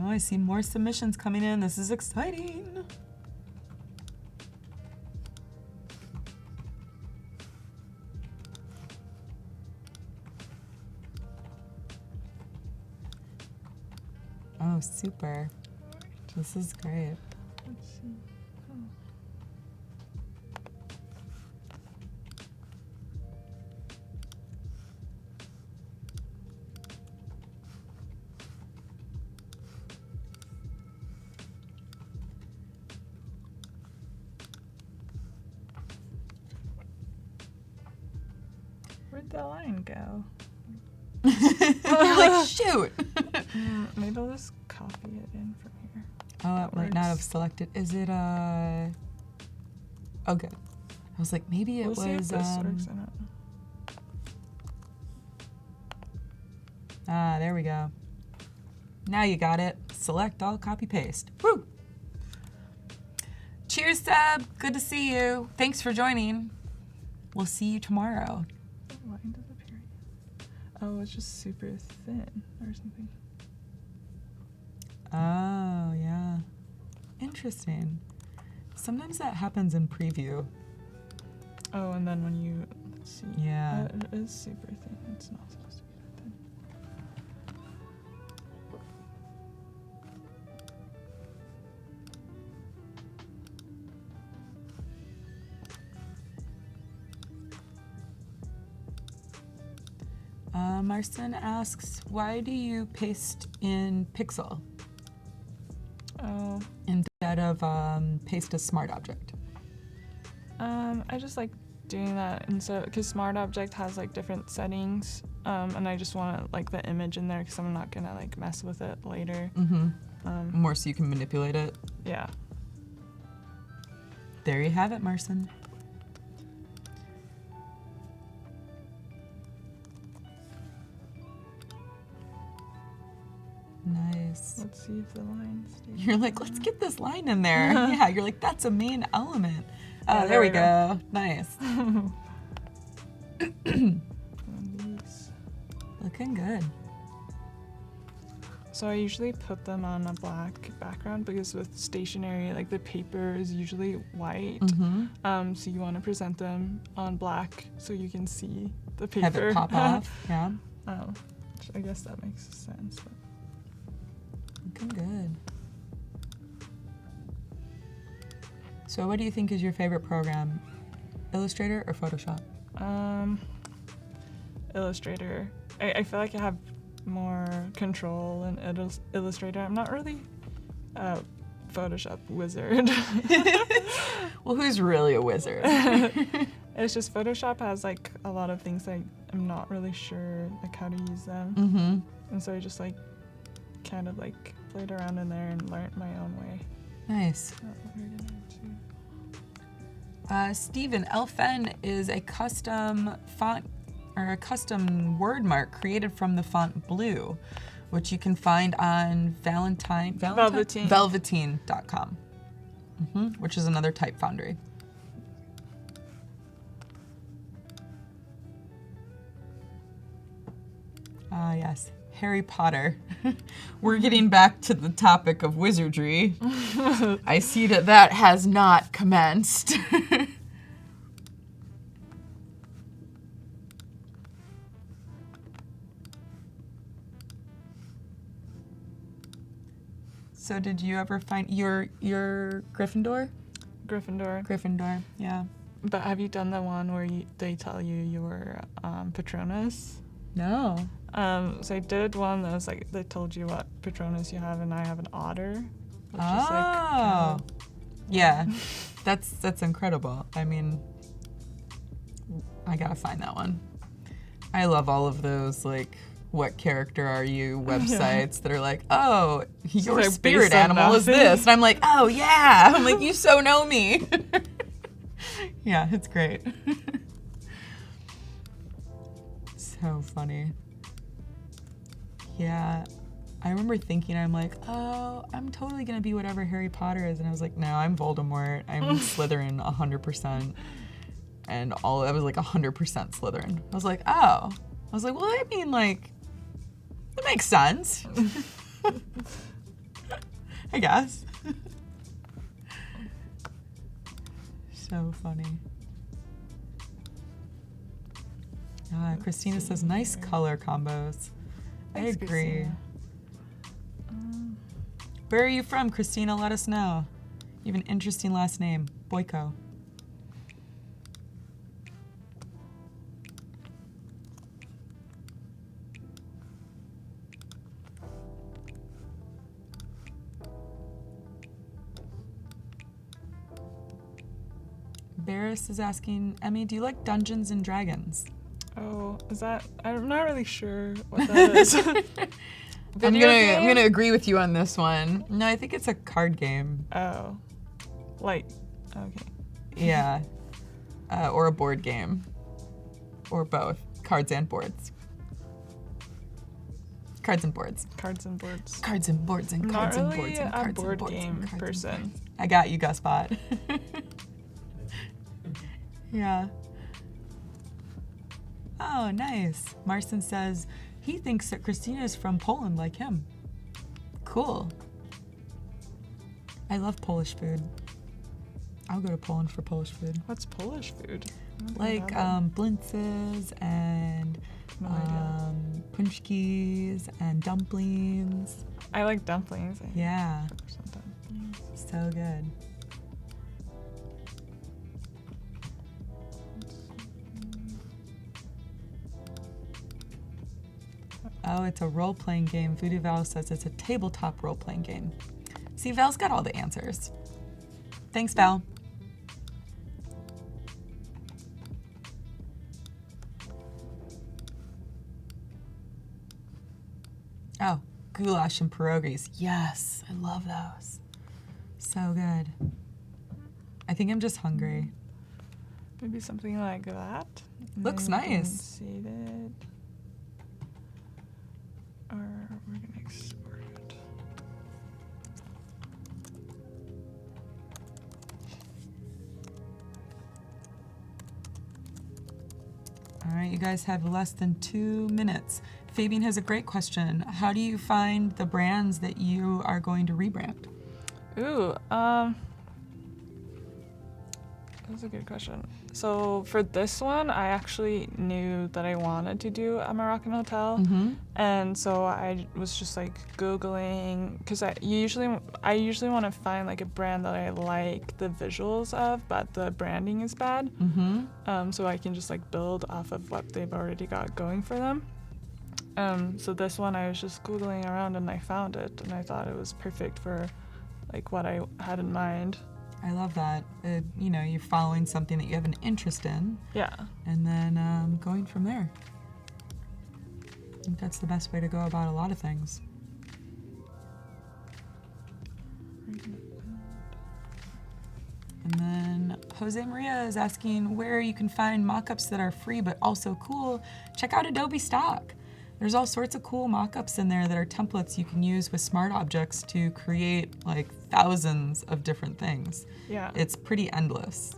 Oh, I see more submissions coming in. This is exciting. Oh, super. This is great. Let's see. Oh. Where'd the line go? You're like, shoot. Maybe I'll just copy it in from here. Oh, it might not have works. selected. Is it oh, good. I was like, maybe it We'll see if was this works or not. there we go. Now you got it. Select all, copy paste. Woo! Cheers, Seb. Good to see you. Thanks for joining. We'll see you tomorrow. The line disappeared. Oh, it's just super thin or something. Oh, yeah. Interesting. Sometimes that happens in preview. Oh, and then when you let's see, Yeah. it is super thin. It's not supposed to be that thin. Marcin asks, why do you paste in Pixel Oh, instead of paste a smart object? I just like doing that instead because Smart Object has like different settings, and I just want like the image in there because I'm not gonna like mess with it later. Mm-hmm. More so you can manipulate it. Yeah. There you have it, Marcin. Nice. Let's see if the line stays. You're like, let's get this line in there. Yeah, you're like, that's a main element. Oh, Yeah, there we go. Nice. One of these. Looking good. So I usually put them on a black background because with stationery, like the paper is usually white. Mm-hmm. So you want to present them on black so you can see the paper. Have it pop off. Yeah. Which I guess that makes sense. But. Looking good. So what do you think is your favorite program? Illustrator or Photoshop? Illustrator. I feel like I have more control in Illustrator. I'm not really a Photoshop wizard. Well, who's really a wizard? It's just Photoshop has like a lot of things that I'm not really sure like how to use them. Mm-hmm. And so I just like kind of like played around in there and learned my own way. Nice. Stephen, Elfen is a custom font or a custom word mark created from the font Blue, which you can find on Velveteen. Velveteen.com, which is another type foundry. Ah, yes. Harry Potter. We're getting back to the topic of wizardry. I see that has not commenced. So did you ever find your Gryffindor? Gryffindor. Gryffindor, yeah. But have you done the one where they tell you your Patronus? No. So I did one that was like they told you what Patronus you have, and I have an otter. Which Oh. is like kind of, Yeah. That's incredible. I mean, I gotta find that one. I love all of those like what character are you websites that are like, oh, your they're spirit based on animal is nothing. this. And I'm like, oh yeah. I'm like, you so know me. Yeah, it's great. So funny. Yeah. I remember thinking, I'm like, oh, I'm totally going to be whatever Harry Potter is. And I was like, no, I'm Voldemort. I'm Slytherin 100%. And I was like 100% Slytherin. I was like, oh. I was like, well, I mean, like, that makes sense. I guess. So funny. Christina says, nice color combos. I Thanks, agree. Christina. Where are you from, Christina? Let us know. You have an interesting last name, Boyko. Barris is asking, Emmy, do you like Dungeons and Dragons? Oh, is that? I'm not really sure what that is. I'm Video gonna game? agree with you on this one. No, I think it's a card game. Oh, like, okay. Yeah. Or a board game. Or both. Cards and boards. Cards and boards. Cards and boards. Cards and boards and I'm cards not and really boards and a cards and board boards and game cards and person. boards. I got you, Gus Bot. Yeah. Oh, nice. Marcin says he thinks that Christina is from Poland like him. Cool. I love Polish food. I'll go to Poland for Polish food. What's Polish food? Like blintzes and No idea. punchkis and dumplings. I like dumplings. Yeah, Some dumplings. so good. Oh, it's a role-playing game. Voodoo Val says it's a tabletop role-playing game. See, Val's got all the answers. Thanks, Val. Oh, goulash and pierogies. Yes, I love those. So good. I think I'm just hungry. Maybe something like that. And Looks then we can nice. Save it. Or we're gonna export it. All right, you guys have less than 2 minutes. Fabian has a great question. How do you find the brands that you are going to rebrand? Ooh, that's a good question. So for this one, I actually knew that I wanted to do a Moroccan hotel, Mm-hmm. and so I was just like Googling, because I usually want to find like a brand that I like the visuals of, but the branding is bad. Mm-hmm. So I can just like build off of what they've already got going for them. So this one I was just Googling around and I found it, and I thought it was perfect for like what I had in mind. I love that. You know, you're following something that you have an interest in, Yeah. and then going from there. I think that's the best way to go about a lot of things. And then Jose Maria is asking where you can find mockups that are free but also cool. Check out Adobe Stock. There's all sorts of cool mockups in there that are templates you can use with smart objects to create like thousands of different things. Yeah. It's pretty endless.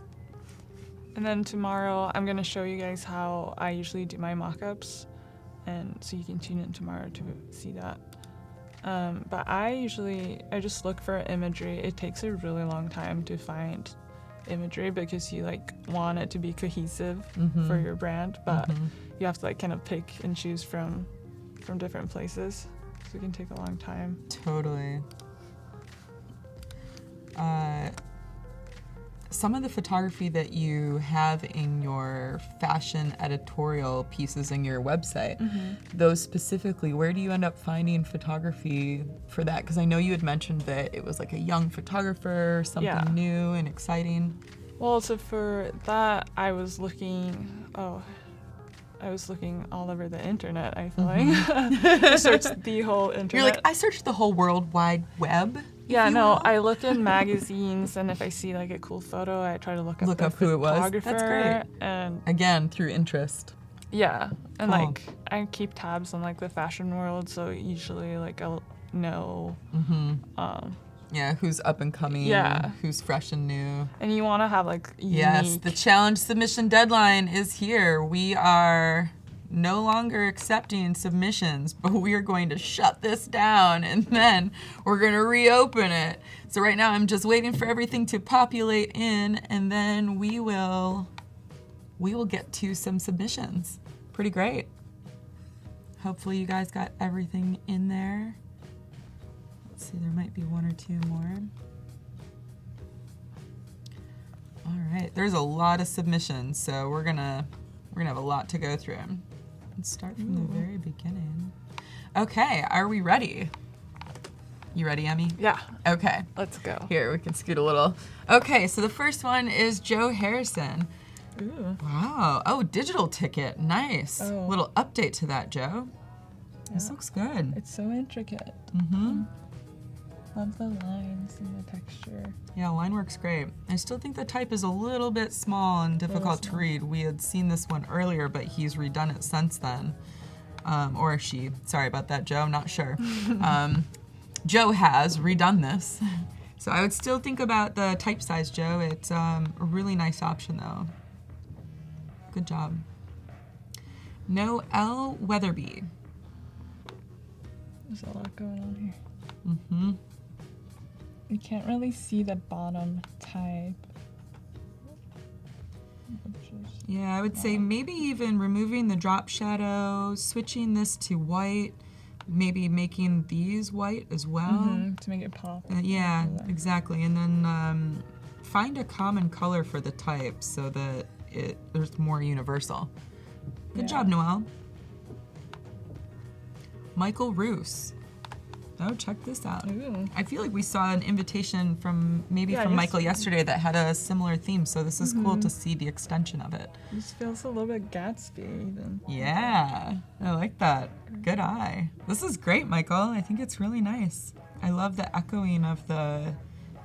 And then tomorrow I'm going to show you guys how I usually do my mock-ups, and so you can tune in tomorrow to see that. But I just look for imagery. It takes a really long time to find imagery because you like want it to be cohesive for your brand, but you have to like kind of pick and choose from different places, so it can take a long time. Totally. Some of the photography that you have in your fashion editorial pieces in your website, those specifically, where do you end up finding photography for that? Because I know you had mentioned that it was like a young photographer, something Yeah. new and exciting. Well, so for that, I was looking all over the internet, I feel like. I searched the whole internet. You're like, I searched the whole World Wide Web. Yeah, you no, will. I look in magazines, and if I see like a cool photo, I try to look up the who it was. That's photographer. great. And Again, through interest. Yeah, and Cool. like I keep tabs on like the fashion world, so usually like I'll know. Yeah, who's up and coming? Yeah. Who's fresh and new? And you want to have like unique. Yes, the challenge submission deadline is here. We are no longer accepting submissions, but we are going to shut this down and then we're going to reopen it. So right now I'm just waiting for everything to populate in and then we will get to some submissions. Pretty great. Hopefully you guys got everything in there. Let's see, there might be one or two more. All right, there's a lot of submissions, so we're gonna have a lot to go through. Let's start from the very beginning. Okay, are we ready? You ready, Emmy? Yeah, Okay. let's go. Here, we can scoot a little. Okay, so the first one is Joe Harrison. Ooh. Wow. Oh, digital ticket. Nice. Oh. Little update to that, Joe. This Yeah. looks good. It's so intricate. Mm-hmm. Love the lines and the texture. Yeah, line works great. I still think the type is a little bit small and difficult to small. read. We had seen this one earlier, but he's redone it since then. Or she. Sorry about that, Joe. I'm not sure. Joe has redone this. So I would still think about the type size, Joe. It's a really nice option, though. Good job. Noelle Weatherby. There's a lot going on here. Mm-hmm. You can't really see the bottom type. Yeah, I would say maybe even removing the drop shadow, switching this to white, maybe making these white as well. To make it pop. Yeah, exactly. And then find a common color for the type so that there's more universal. Good Yeah. job, Noelle. Michael Roos. Oh, check this out. Ooh. I feel like we saw an invitation from Yeah, Michael yes. yesterday that had a similar theme, so this is cool to see the extension of it. This feels a little bit Gatsby even. Yeah, I like that. Good eye. This is great, Michael. I think it's really nice. I love the echoing of the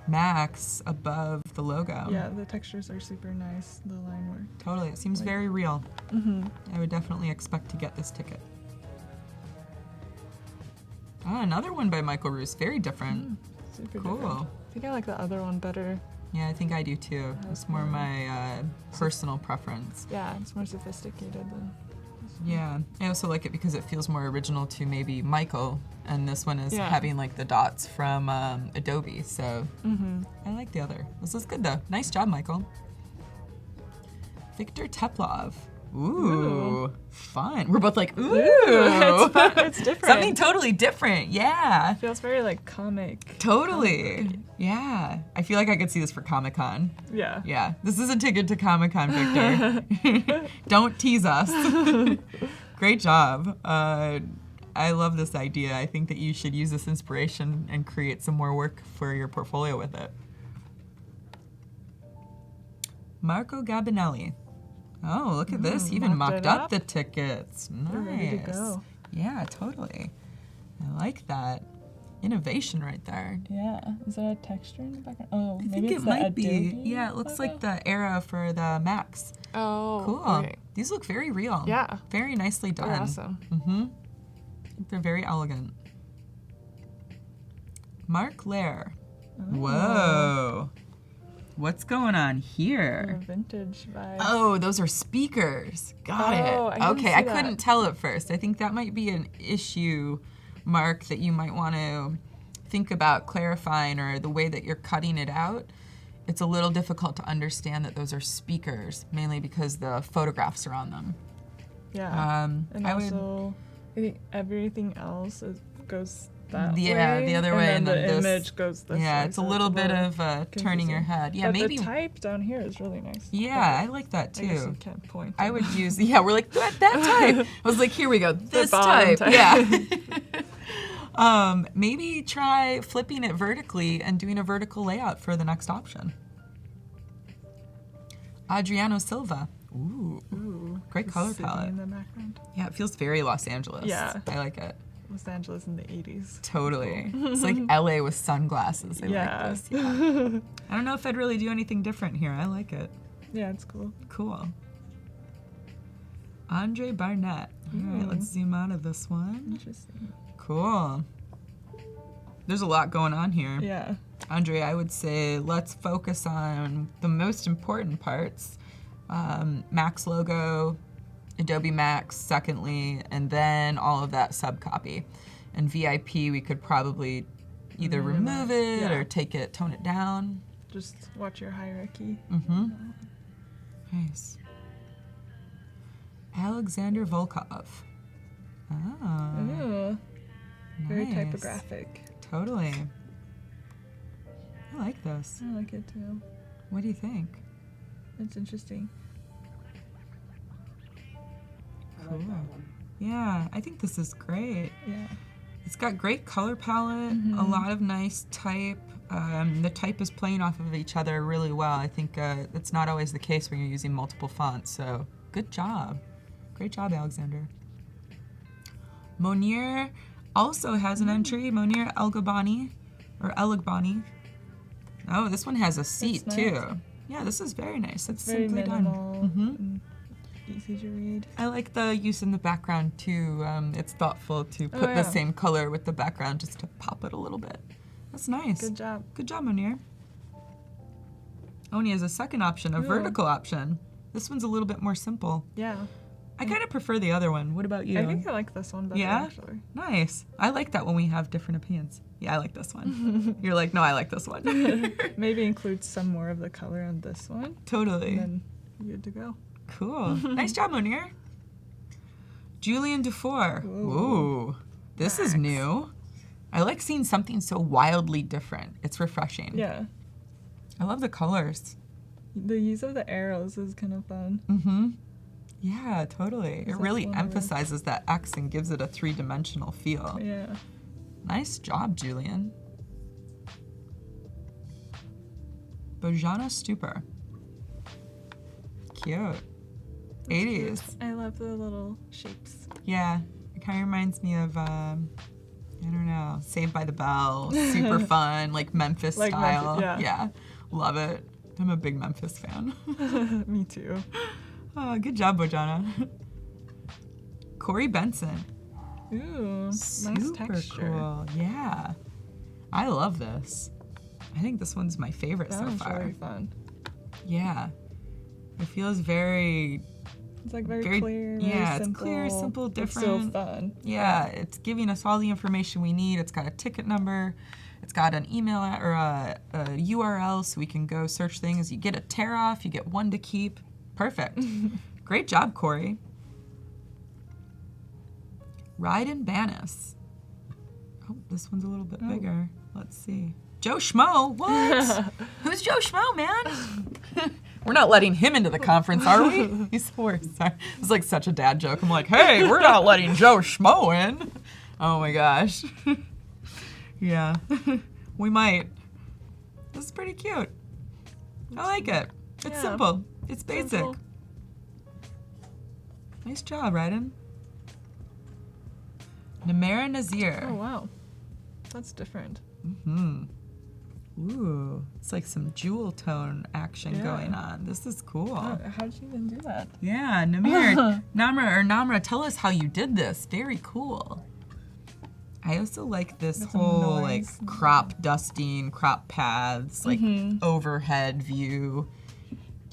Max above the logo. Yeah, the textures are super nice. The line work. Totally. It seems very real. I would definitely expect to get this ticket. Ah, another one by Michael Roos. Very different. Super Cool. different. I think I like the other one better. Yeah, I think I do too. It's more my personal preference. Yeah, it's more sophisticated than. Yeah, I also like it because it feels more original to maybe Michael, and this one is Yeah. having like the dots from Adobe, so I like the other. This is good though. Nice job, Michael. Victor Teplov. Ooh, fun. We're both like, ooh. It's fun. It's different. Something totally different, yeah. Feels very like comic. Totally, yeah. I feel like I could see this for Comic-Con. Yeah. Yeah, this is a ticket to Comic-Con, Victor. Don't tease us. Great job. I love this idea. I think that you should use this inspiration and create some more work for your portfolio with it. Marco Gabinelli. Oh, look at this. He even mocked mocked it up up. the tickets. Nice. We're ready to go. Yeah, totally. I like that. Innovation right there. Yeah. Is that a texture in the background? Oh, I maybe think it's it the might be. Adobe Yeah, it looks like logo? the era for the Max. Oh. Cool. Right. These look very real. Yeah. Very nicely done. They're awesome. Mm-hmm. I think they're very elegant. Mark Lair. Whoa. What's going on here? Vintage vibes. Oh, those are speakers. Got Oh, it. I didn't Okay, see I that. couldn't tell at first. I think that might be an issue, Mark, that you might want to think about clarifying, or the way that you're cutting it out. It's a little difficult to understand that those are speakers, mainly because the photographs are on them. Yeah. And I would. also, I think everything else goes that Yeah, way. the other way, and the then this- image goes this way. Yeah, it's a so little bit more of turning your confusing. head. Yeah, But maybe. the type down here is really nice. Yeah, I like that I guess too. you can't point. I would use, yeah, we're like, that type. I was like, here we go, this bottom type. type. Yeah. Maybe try flipping it vertically and doing a vertical layout for the next option. Adriano Silva. Ooh. Ooh, Great the color city palette. in the background. Yeah, it feels very Los Angeles. Yeah. I like it. Los Angeles in the 80s. Totally. It's like LA with sunglasses. I Yeah. like this. Yeah. I don't know if I'd really do anything different here. I like it. Yeah, it's cool. Cool. Andre Barnett. All right, let's zoom out of this one. Interesting. Cool. There's a lot going on here. Yeah. Andre, I would say let's focus on the most important parts. Max logo, Adobe Max, secondly, and then all of that subcopy. And VIP, we could probably either remove it Yeah. or tone it down. Just watch your hierarchy. Mm-hmm. Nice. Alexander Volkov. Oh, Ooh. Very nice. typographic. Totally. I like this. I like it too. What do you think? It's interesting. I like that one. Yeah, I think this is great. Yeah. It's got great color palette, a lot of nice type. The type is playing off of each other really well. I think that's not always the case when you're using multiple fonts, so good job. Great job, Alexander. Monir also has an entry, Monir Elgabbani, or Elagbani. Oh, this one has a seat nice. too. Yeah, this is very nice. It's Very simply minimal done. Mhm. and easy to read. I like the use in the background too. It's thoughtful to put the yeah. same color with the background just to pop it a little bit. That's nice. Good job. Good job, Monir. Oni has a second option, a Ooh. vertical option. This one's a little bit more simple. Yeah. I kind of prefer the other one. What about you? I think I like this one better Yeah? actually. Nice. I like that when we have different opinions. Yeah, I like this one. You're like, no, I like this one. Maybe include some more of the color on this one. Totally. And then you're good to go. Cool. Nice job, Monir. Julian Dufour. Ooh. Ooh. This is new. I like seeing something so wildly different. It's refreshing. Yeah. I love the colors. The use of the arrows is kind of fun. Mm-hmm. Yeah, totally. It That's really one of them. emphasizes that X and gives it a three-dimensional feel. Yeah. Nice job, Julian. Bojana Stupor. Cute. 80s. I love the little shapes. Yeah, it kind of reminds me of, I don't know, Saved by the Bell. Super fun, like Memphis Like style. Memphis, yeah. Love it. I'm a big Memphis fan. Me too. Oh, good job, Bojana. Corey Benson. Ooh, nice Super texture. cool. Yeah. I love this. I think this one's my favorite That so one's far. really fun. Yeah. It feels very, It's like very clear. yeah, very it's simple, clear, simple, but still different. fun. Yeah, it's giving us all the information we need. It's got a ticket number. It's got an email or a URL so we can go search things. You get a tear off, you get one to keep. Perfect. Great job, Corey. Ryden Banis. Oh, this one's a little bit bigger. Let's see. Joe Schmo? What? Who's Joe Schmo, man? We're not letting him into the conference, are we? He's the worst. Sorry. It's like such a dad joke. I'm like, hey, we're not letting Joe Schmo in. Oh my gosh. Yeah, we might. This is pretty cute. I like it. It's Yeah. simple. It's basic. Simple. Nice job, Ryden. Namara Nazir. Oh wow, that's different. Hmm. Ooh, it's like some jewel tone action Yeah. going on. This is cool. How did you even do that? Yeah, Namir, Namra, tell us how you did this. Very cool. I also like this Got some whole noise. like crop dusting, crop paths, like overhead view.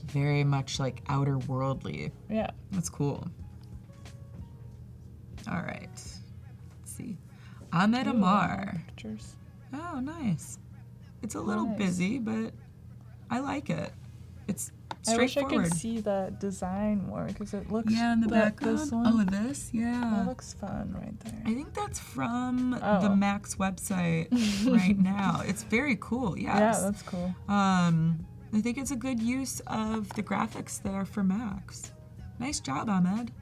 Very much like outer worldly. Yeah. That's cool. All right. Let's see. Ahmed Ooh, Amar. Pictures. Oh, nice. It's a little Nice. busy, but I like it. It's I wish I straightforward. could see that design more because it looks. Yeah, in the that- background. This one. Oh, this? Yeah. That looks fun right there. I think that's from the Oh. Max website right now. It's very cool. Yes. Yeah, that's cool. I think it's a good use of the graphics that are for Max. Nice job, Ahmed.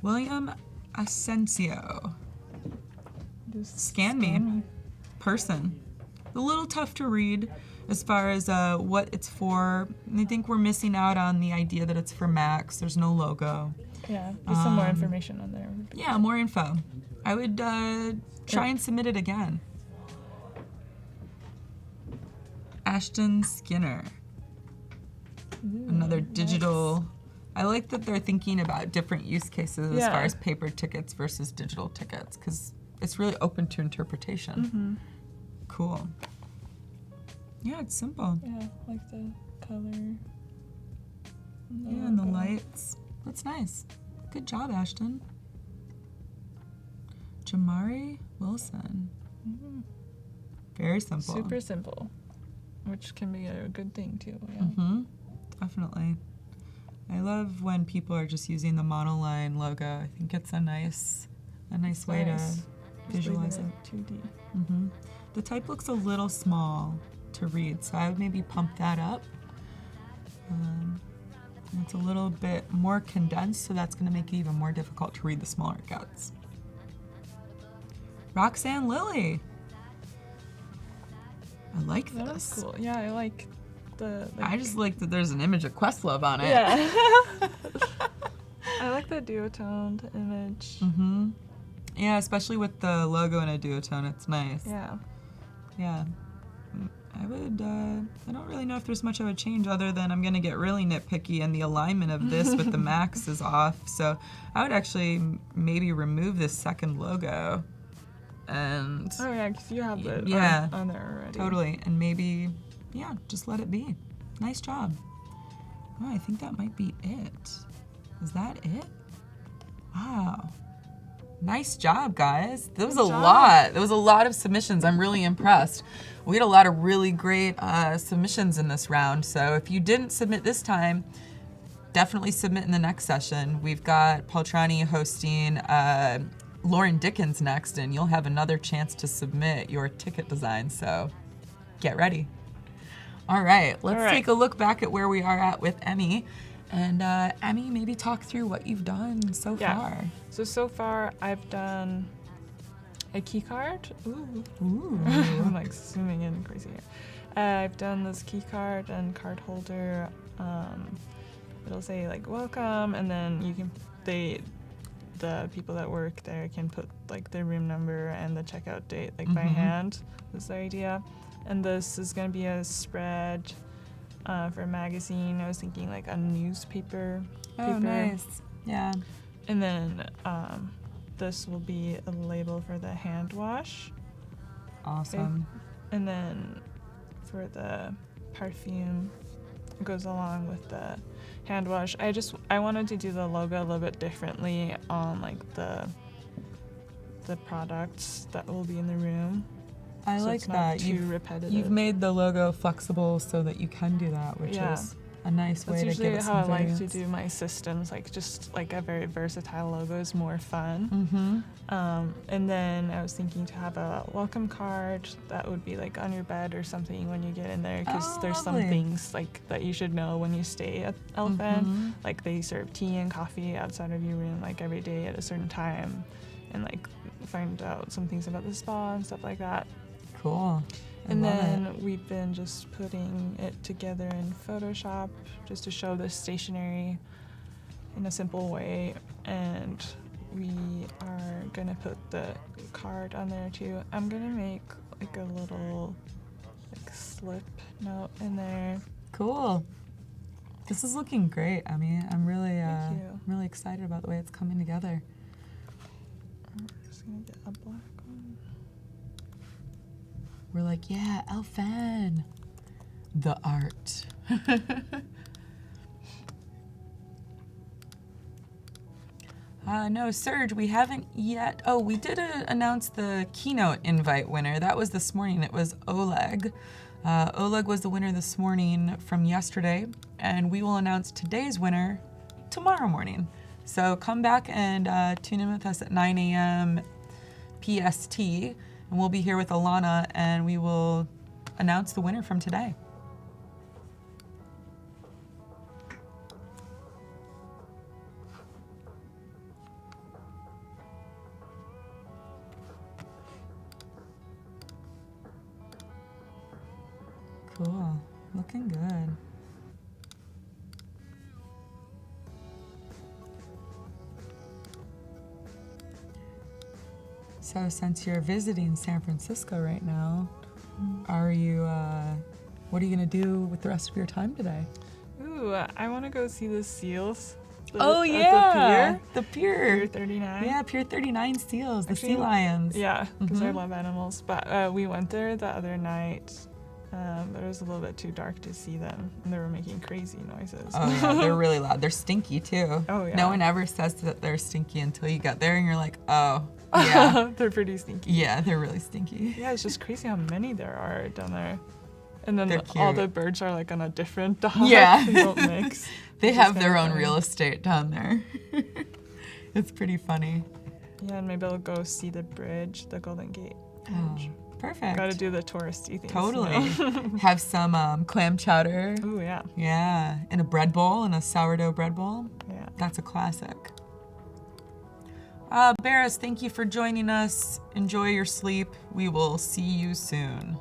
William Asensio. Just Scan me. Person. A little tough to read as far as what it's for. I think we're missing out on the idea that it's for Max. There's no logo. Yeah, just some more information on there. Yeah, more info. I would try and submit it again. Ashton Skinner. Ooh, Another digital I like that they're thinking about different use cases as Yeah. far as paper tickets versus digital tickets, because it's really open to interpretation. Mm-hmm. Cool. Yeah, it's simple. Yeah, like the color. Yeah, and the lights. That's nice. Good job, Ashton. Jamari Wilson. Mhm. Very simple. Super simple, which can be a good thing too. Yeah. Mm-hmm. Definitely. I love when people are just using the monoline logo. I think it's a nice way Nice. to Just visualize it. leaving 2D. Mm-hmm. The type looks a little small to read, so I would maybe pump that up. It's a little bit more condensed, so that's going to make it even more difficult to read the smaller cuts. Roxanne Lilly. I like this. That's cool. Yeah, I like the. I just like that there's an image of Questlove on it. Yeah. I like the duotoned image. Mm-hmm. Yeah, especially with the logo in a duotone, it's nice. Yeah. Yeah. I don't really know if there's much of a change other than I'm going to get really nitpicky and the alignment of this with the max is off. So I would actually maybe remove this second logo and Oh yeah, because you have it Yeah. on there already. totally, and maybe, yeah, just let it be. Nice job. Oh, I think that might be it. Is that it? Wow. Nice job, guys. There was a Good job. lot. There was a lot of submissions. I'm really impressed. We had a lot of really great submissions in this round. So if you didn't submit this time, definitely submit in the next session. We've got Paul Trani hosting Lauren Dickens next, and you'll have another chance to submit your ticket design. So get ready. All right, let's All right. take a look back at where we are at with Emmy. And Emmy, maybe talk through what you've done so Yeah. far. So far I've done a key card. Ooh. Ooh. I'm like zooming in crazy here. I've done this key card and card holder. It'll say like welcome, and then you can the people that work there can put like their room number and the checkout date like by Mhm. hand. That's the idea. And this is gonna be a spread for a magazine. I was thinking like a newspaper. Oh, paper. nice. Yeah. And then this will be a label for the hand wash. Awesome. And then for the perfume, it goes along with the hand wash. I wanted to do the logo a little bit differently on like the products that will be in the room. I so like it's not that. too repetitive. You've made the logo flexible so that you can do that, which Yeah. is a nice way That's to usually give it how I some like variance. to do my systems, like just like a very versatile logo is more fun. Mm-hmm. And then I was thinking to have a welcome card that would be like on your bed or something when you get in there, because Oh, there's some lovely. things like that you should know when you stay at Elephant. Mhm. Like they serve tea and coffee outside of your room like every day at a certain time, and like find out some things about the spa and stuff like that. Cool. I And love then it. we've been just putting it together in Photoshop just to show the stationery in a simple way. And we are gonna put the card on there too. I'm gonna make like a little like slip note in there. Cool. This is looking great, Emmy. I'm really, Thank you. I'm really excited about the way it's coming together. I'm just gonna get a black one. We're like, yeah, Elfen. The art. No, Serge, we haven't yet. Oh, we did announce the keynote invite winner. That was this morning. It was Oleg. Oleg was the winner this morning from yesterday, and we will announce today's winner tomorrow morning. So come back and tune in with us at 9 a.m. PST, and we'll be here with Alana, and we will announce the winner from today. Cool. Looking good. So since you're visiting San Francisco right now, are you, what are you gonna do with the rest of your time today? Ooh, I want to go see the seals. Oh at yeah, the Pier pier. 39. Yeah, Pier 39 seals, the sea Actually, lions. Yeah, because I Mhm. love animals. But we went there the other night. But it was a little bit too dark to see them, and they were making crazy noises. Oh yeah, they're really loud. They're stinky too. Oh, yeah. No one ever says that they're stinky until you get there and you're like, oh, yeah. They're pretty stinky. Yeah, they're really stinky. Yeah, it's just crazy how many there are down there. And then They're all cute. the birds are like on a different dock. Yeah. They don't mix. They Which is have their kinda own funny. real estate down there. It's pretty funny. Yeah, and maybe I'll go see the bridge, the Golden Gate Oh, Bridge. perfect. Gotta do the touristy things. Totally. Have some clam chowder. Ooh, yeah. Yeah, in a bread bowl, in a sourdough bread bowl. Yeah. That's a classic. Barris, thank you for joining us. Enjoy your sleep. We will see you soon.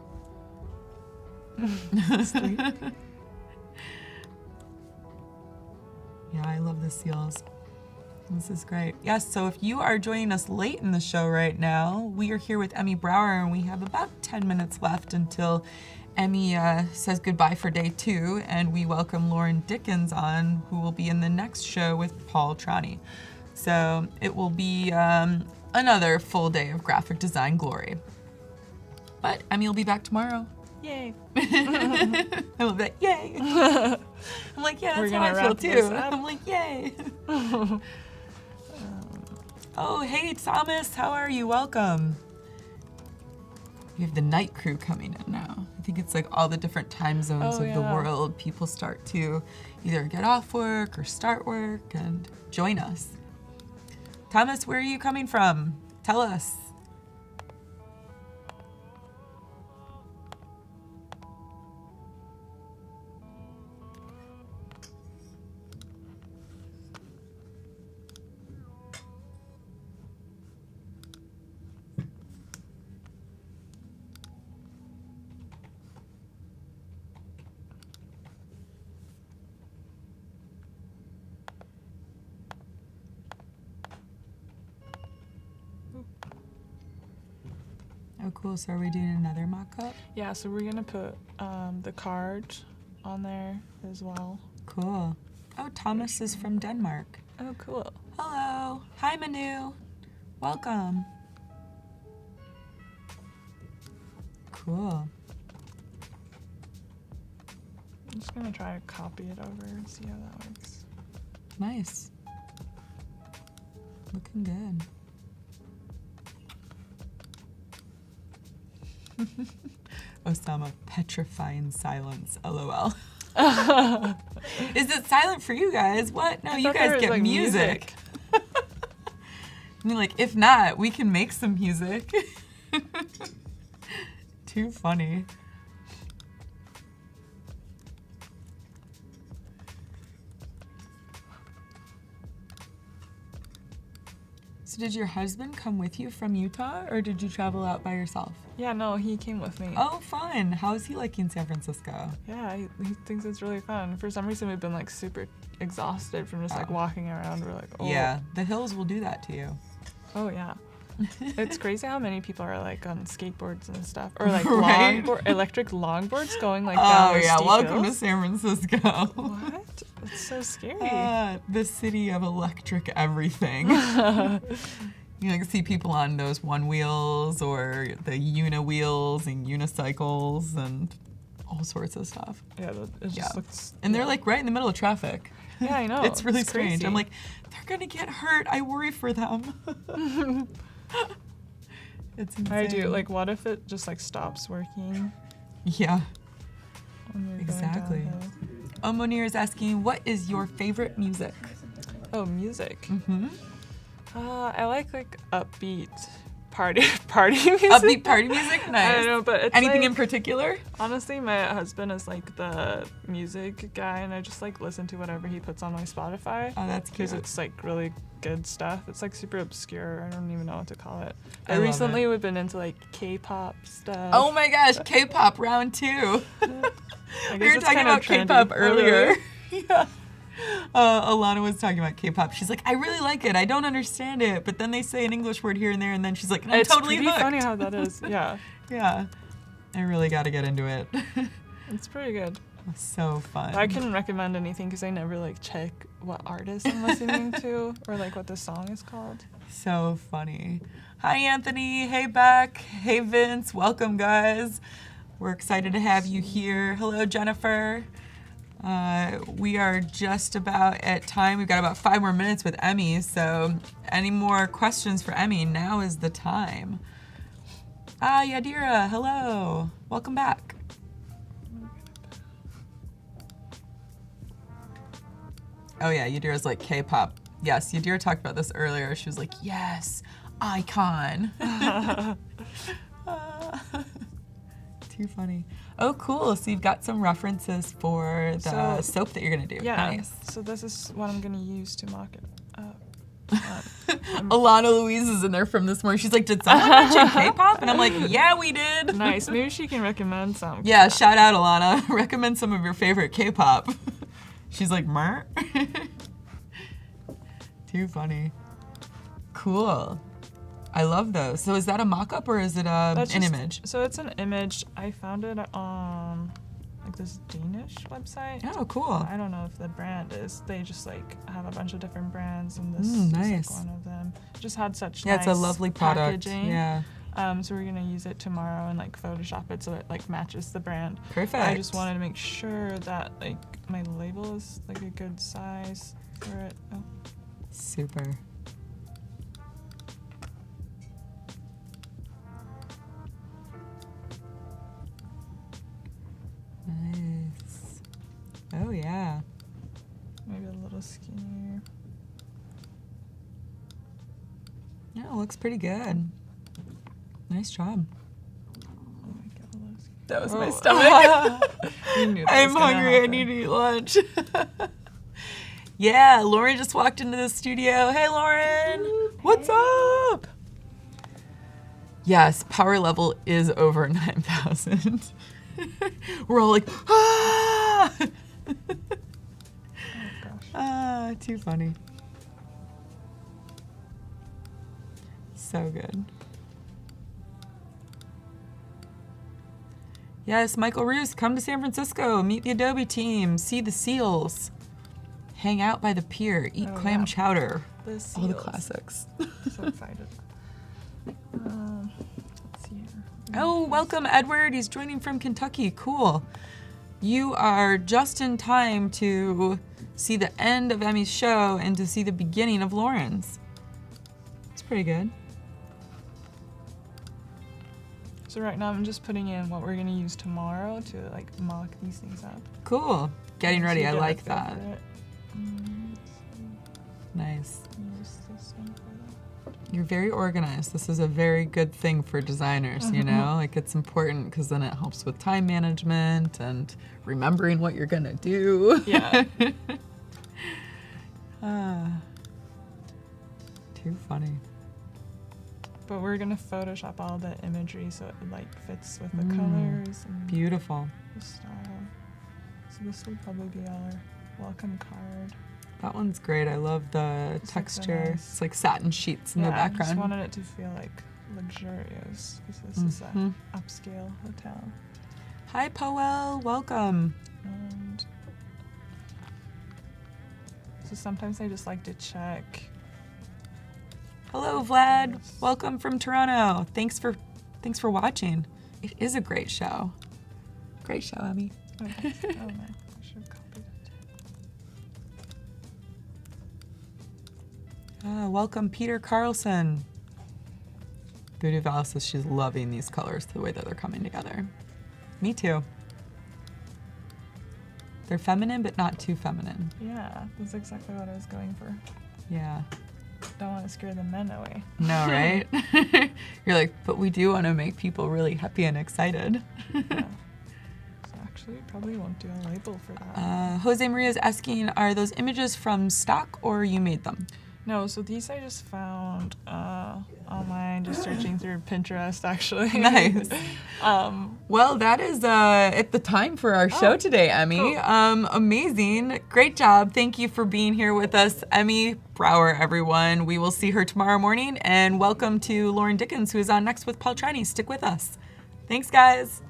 Sleep. Yeah, I love the seals. This is great. Yes, so if you are joining us late in the show right now, we are here with Emmy Brower, and we have about 10 minutes left until Emmy says goodbye for day 2, and we welcome Lauren Dickens on, who will be in the next show with Paul Trani. So it will be another full day of graphic design glory. But Emmy will be back tomorrow. Yay. I love that. Yay. I'm like, yeah, We're that's how I gonna feel wrap this too. up. I'm like, yay. Oh, hey, Thomas, how are you? Welcome. We have the night crew coming in now. I think it's like all the different time zones Oh, of the yeah. world. People start to either get off work or start work and join us. Thomas, where are you coming from? Tell us. Oh, cool. So are we doing another mock-up? Yeah, so we're gonna put the card on there as well. Cool. Oh, Thomas is from Denmark. Oh, cool. Hello. Hi, Manu. Welcome. Cool. I'm just gonna try to copy it over and see how that works. Nice. Looking good. Osama, petrifying silence. LOL. Is it silent for you guys? What? No, I you thought there guys was, get like, music. I mean, like, if not, we can make some music. Too funny. So did your husband come with you from Utah, or did you travel out by yourself? Yeah, no, he came with me. Oh, fun. How is he liking San Francisco? Yeah, he thinks it's really fun. For some reason, we've been like super exhausted from just like Oh. walking around. We're like, oh, Yeah, the hills will do that to you. oh yeah. It's crazy how many people are like on skateboards and stuff, or like Right? electric longboards going like down Oh, those yeah. steep Welcome to hills. San Francisco. What? It's so scary. The city of electric everything. You like see people on those one wheels or the uni wheels and unicycles and all sorts of stuff. Yeah, it just Yeah. looks. And they're like right in the middle of traffic. Yeah, I know. It's really strange. crazy. I'm like, they're gonna get hurt. I worry for them. It's insane. I do. Like, what if it just like stops working? Yeah. When you're going Exactly. downhill? Oh, Monir is asking, what is your favorite music? Oh, music. Mm-hmm. I like upbeat party music. Upbeat party music? Nice. I don't know, but it's Anything like, in particular? honestly, my husband is like the music guy, and I just like listen to whatever he puts on my Spotify Oh, that's cute. because it's like really good stuff. It's like super obscure. I don't even know what to call it. I I love recently it. we've been into like K-pop stuff. Oh my gosh, K-pop round 2. I We guess were it's talking kinda about trendy. K-pop Oh, earlier. really? Yeah. Alana was talking about K-pop. She's like, I really like it. I don't understand it, but then they say an English word here and there, and then she's like, I'm It's totally pretty hooked. funny how that is. Yeah, Yeah, I really got to get into it. it's pretty good. So fun. I couldn't recommend anything because I never like check what artist I'm listening to or like what the song is called. So funny. Hi, Anthony. Hey, Beck. Hey, Vince. Welcome, guys. We're excited to have you here. Hello, Jennifer. We are just about at time. We've got about 5 more minutes with Emmy. So any more questions for Emmy? Now is the time. Yadira. Hello. Welcome back. Oh yeah, Yadira's like K-pop. Yes, Yadira talked about this earlier. She was like, yes, icon. Too funny. Oh, cool. So you've got some references for the soap that you're going to do. Yeah. Nice. So this is what I'm going to use to mock it up. Alana Louise is in there from this morning. She's like, did someone mention K-pop? And I'm like, yeah, we did. Nice. Maybe she can recommend some. Yeah, shout out, Alana. Recommend some of your favorite K-pop. She's like, mer. Too funny. Cool. I love those. So is that a mock-up or is it an image? So it's an image. I found it on like this Danish website. Oh, cool. I don't know if the brand is. They just like have a bunch of different brands, and this nice. is like one of them. It just had such Yeah, nice it's a lovely product. packaging. Yeah. So we're gonna use it tomorrow and like Photoshop it so it like matches the brand. Perfect. I just wanted to make sure that like my label is like a good size for it. Oh. Super. Nice. Oh yeah. Maybe a little skinnier. Yeah, it looks pretty good. Nice job. Oh my god, a little skinnier. That was Oh. my stomach. You knew that I'm was gonna hungry. I happen. need to eat lunch. Yeah, Lauren just walked into the studio. Hey, Lauren. What's up? Yes, power level is over 9,000. We're all like, ah! Oh gosh. Ah, too funny. So good. Yes, Michael Roos, come to San Francisco, meet the Adobe team, see the seals, hang out by the pier, eat Oh, clam yeah. chowder. The All the seals. classics. So excited. Let's see here. Oh, welcome, Edward. He's joining from Kentucky. Cool. You are just in time to see the end of Emmy's show and to see the beginning of Lauren's. It's pretty good. So right now I'm just putting in what we're gonna use tomorrow to like mock these things up. Cool. Getting So ready. you I get a like feel that. for it. Nice. Use this one for that. You're very organized. This is a very good thing for designers, you know? Like, it's important because then it helps with time management and remembering what you're gonna do. Yeah. Too funny. But we're gonna Photoshop all the imagery so it like fits with the colors and Beautiful. the style. So this will probably be our welcome card. That one's great. I love the It's like so texture. nice. It's like satin sheets in the I just background. wanted it to feel like luxurious because this is Mhm. a upscale hotel. Hi, Powell. Welcome. And so sometimes I just like to check. Hello, Vlad. Yes. Welcome from Toronto. Thanks for watching. It is a great show. Great show, Emmy. Okay. Oh man, I should have copied it. Welcome, Peter Carlson. Voodoo Val says she's loving these colors, the way that they're coming together. Me too. They're feminine, but not too feminine. Yeah, that's exactly what I was going for. Yeah. Don't want to scare the men away. No, right? You're like, but we do want to make people really happy and excited. Yeah. So actually, probably won't do a label for that. Jose Maria is asking, are those images from stock or you made them? No, so these I just found online, just searching through Pinterest, actually. Nice. Well, that is at the time for our show today, Emmy. cool. Amazing. Great job. Thank you for being here with us, Emmy Brower, everyone. We will see her tomorrow morning. And welcome to Lauren Dickens, who is on next with Paul Trini. Stick with us. Thanks, guys.